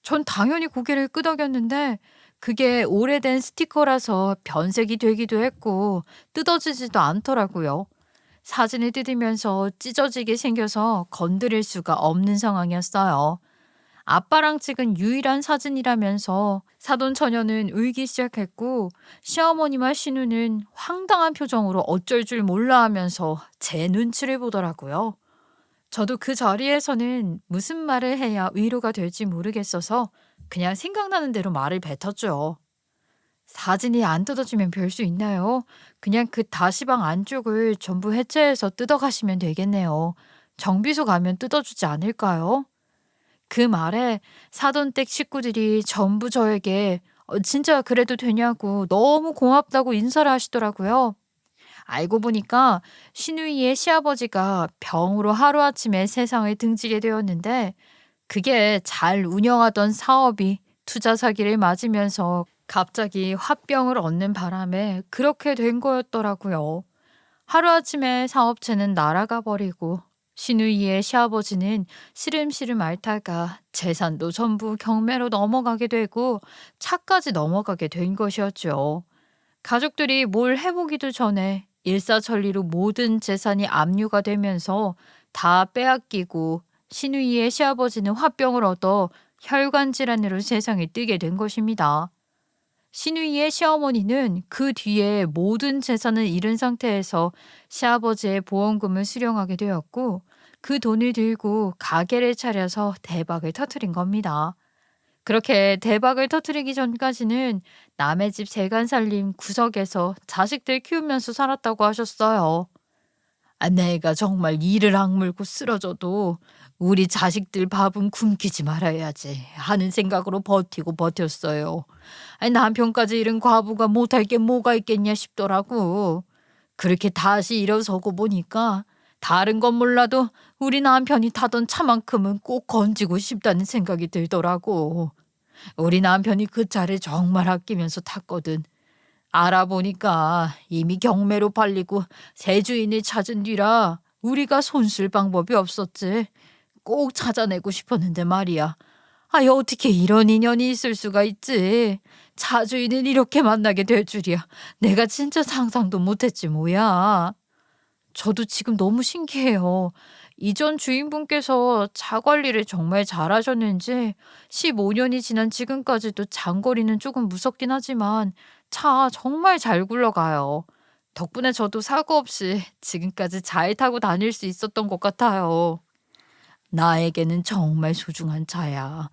전 당연히 고개를 끄덕였는데 그게 오래된 스티커라서 변색이 되기도 했고 뜯어지지도 않더라고요. 사진을 뜯으면서 찢어지게 생겨서 건드릴 수가 없는 상황이었어요. 아빠랑 찍은 유일한 사진이라면서 사돈 처녀는 울기 시작했고 시어머니와 신우는 황당한 표정으로 어쩔 줄 몰라 하면서 제 눈치를 보더라고요. 저도 그 자리에서는 무슨 말을 해야 위로가 될지 모르겠어서 그냥 생각나는 대로 말을 뱉었죠. 사진이 안 뜯어지면 별 수 있나요? 그냥 그 다시방 안쪽을 전부 해체해서 뜯어가시면 되겠네요. 정비소 가면 뜯어주지 않을까요? 그 말에 사돈댁 식구들이 전부 저에게 진짜 그래도 되냐고 너무 고맙다고 인사를 하시더라고요. 알고 보니까 신우이의 시아버지가 병으로 하루아침에 세상을 등지게 되었는데 그게 잘 운영하던 사업이 투자 사기를 맞으면서 갑자기 화병을 얻는 바람에 그렇게 된 거였더라고요. 하루아침에 사업체는 날아가 버리고 신우이의 시아버지는 시름시름 앓다가 재산도 전부 경매로 넘어가게 되고 차까지 넘어가게 된 것이었죠. 가족들이 뭘 해보기도 전에 일사천리로 모든 재산이 압류가 되면서 다 빼앗기고 신우이의 시아버지는 화병을 얻어 혈관 질환으로 세상에 뜨게 된 것입니다. 신우이의 시어머니는 그 뒤에 모든 재산을 잃은 상태에서 시아버지의 보험금을 수령하게 되었고 그 돈을 들고 가게를 차려서 대박을 터뜨린 겁니다. 그렇게 대박을 터뜨리기 전까지는 남의 집 재간살림 구석에서 자식들 키우면서 살았다고 하셨어요. 내가 정말 이를 악물고 쓰러져도 우리 자식들 밥은 굶기지 말아야지 하는 생각으로 버티고 버텼어요. 남편까지 잃은 과부가 못할 게 뭐가 있겠냐 싶더라고. 그렇게 다시 일어서고 보니까 다른 건 몰라도 우리 남편이 타던 차만큼은 꼭 건지고 싶다는 생각이 들더라고. 우리 남편이 그 차를 정말 아끼면서 탔거든. 알아보니까 이미 경매로 팔리고 새 주인을 찾은 뒤라 우리가 손쓸 방법이 없었지. 꼭 찾아내고 싶었는데 말이야. 아이, 어떻게 이런 인연이 있을 수가 있지? 차주인을 이렇게 만나게 될 줄이야. 내가 진짜 상상도 못했지 뭐야. 저도 지금 너무 신기해요. 이전 주인분께서 차 관리를 정말 잘하셨는지 15년이 지난 지금까지도 장거리는 조금 무섭긴 하지만 차 정말 잘 굴러가요. 덕분에 저도 사고 없이 지금까지 잘 타고 다닐 수 있었던 것 같아요. 나에게는 정말 소중한 차야.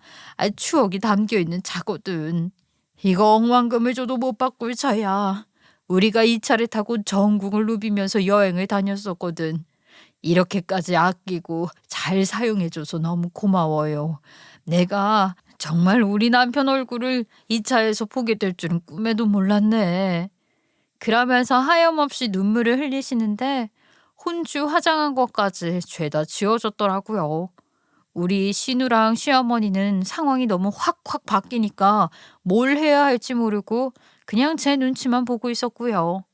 추억이 담겨 있는 차거든. 이거 억만금을 줘도 못 바꿀 차야. 우리가 이 차를 타고 전국을 누비면서 여행을 다녔었거든. 이렇게까지 아끼고 잘 사용해줘서 너무 고마워요. 내가 정말 우리 남편 얼굴을 이 차에서 보게 될 줄은 꿈에도 몰랐네. 그러면서 하염없이 눈물을 흘리시는데 혼주 화장한 것까지 죄다 지워졌더라고요. 우리 신우랑 시어머니는 상황이 너무 확확 바뀌니까 뭘 해야 할지 모르고 그냥 제 눈치만 보고 있었고요.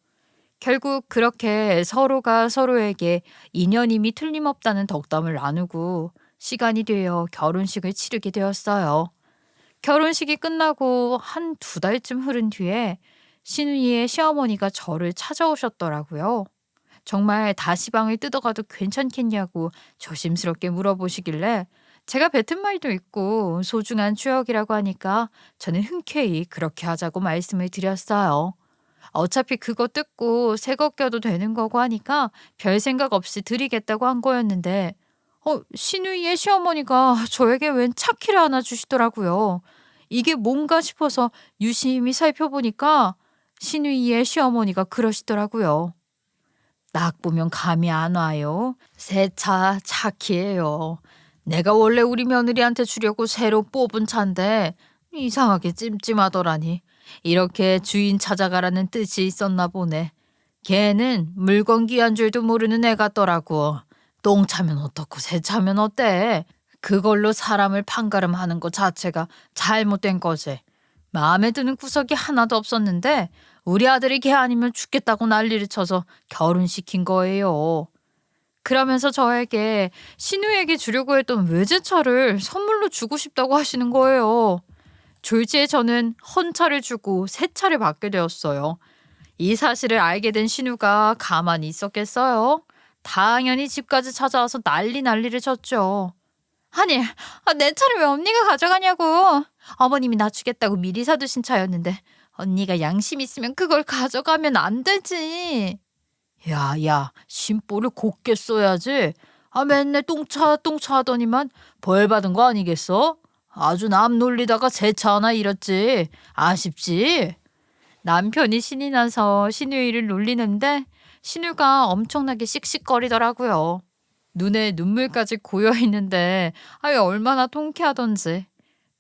결국 그렇게 서로가 서로에게 인연임이 틀림없다는 덕담을 나누고 시간이 되어 결혼식을 치르게 되었어요. 결혼식이 끝나고 한 두 달쯤 흐른 뒤에 신우이의 시어머니가 저를 찾아오셨더라고요. 정말 다시방을 뜯어가도 괜찮겠냐고 조심스럽게 물어보시길래 제가 뱉은 말도 있고 소중한 추억이라고 하니까 저는 흔쾌히 그렇게 하자고 말씀을 드렸어요. 어차피 그거 뜯고 새 거 껴도 되는 거고 하니까 별 생각 없이 드리겠다고 한 거였는데 시누이의 시어머니가 저에게 웬 차키를 하나 주시더라고요. 이게 뭔가 싶어서 유심히 살펴보니까 시누이의 시어머니가 그러시더라고요. 딱 보면 감이 안 와요. 새 차 차키예요. 내가 원래 우리 며느리한테 주려고 새로 뽑은 차인데 이상하게 찜찜하더라니. 이렇게 주인 찾아가라는 뜻이 있었나 보네. 걔는 물건 귀한 줄도 모르는 애 같더라고. 똥 차면 어떻고 새 차면 어때? 그걸로 사람을 판가름하는 것 자체가 잘못된 거지. 마음에 드는 구석이 하나도 없었는데 우리 아들이 걔 아니면 죽겠다고 난리를 쳐서 결혼시킨 거예요. 그러면서 저에게 신우에게 주려고 했던 외제차를 선물로 주고 싶다고 하시는 거예요. 졸지에 저는 헌차를 주고 새 차를 받게 되었어요. 이 사실을 알게 된 신우가 가만히 있었겠어요? 당연히 집까지 찾아와서 난리를 쳤죠. 아니, 내 차를 왜 언니가 가져가냐고. 어머님이 나 주겠다고 미리 사두신 차였는데 언니가 양심 있으면 그걸 가져가면 안 되지. 야, 심보를 곱게 써야지. 맨날 똥차 하더니만 벌 받은 거 아니겠어? 아주 남 놀리다가 새 차 하나 잃었지. 아쉽지? 남편이 신이 나서 신우이를 놀리는데 신우가 엄청나게 씩씩거리더라고요. 눈에 눈물까지 고여있는데 얼마나 통쾌하던지.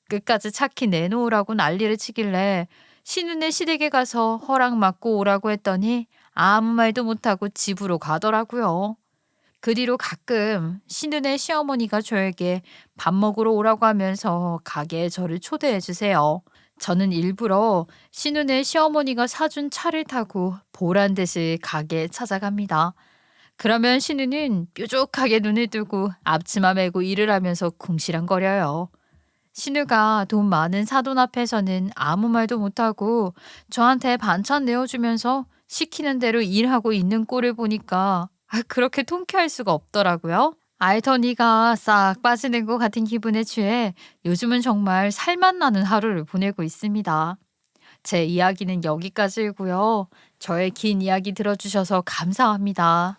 끝까지 차키 내놓으라고 난리를 치길래 신우네 시댁에 가서 허락 받고 오라고 했더니 아무 말도 못하고 집으로 가더라고요. 그 뒤로 가끔 신우네 시어머니가 저에게 밥 먹으러 오라고 하면서 가게에 저를 초대해 주세요. 저는 일부러 신우네 시어머니가 사준 차를 타고 보란 듯이 가게에 찾아갑니다. 그러면 신우는 뾰족하게 눈을 뜨고 앞치마 메고 일을 하면서 궁시렁거려요. 신우가 돈 많은 사돈 앞에서는 아무 말도 못하고 저한테 반찬 내어주면서 시키는 대로 일하고 있는 꼴을 보니까 그렇게 통쾌할 수가 없더라고요. 알더니가 싹 빠지는 것 같은 기분에 취해 요즘은 정말 살맛 나는 하루를 보내고 있습니다. 제 이야기는 여기까지이고요. 저의 긴 이야기 들어주셔서 감사합니다.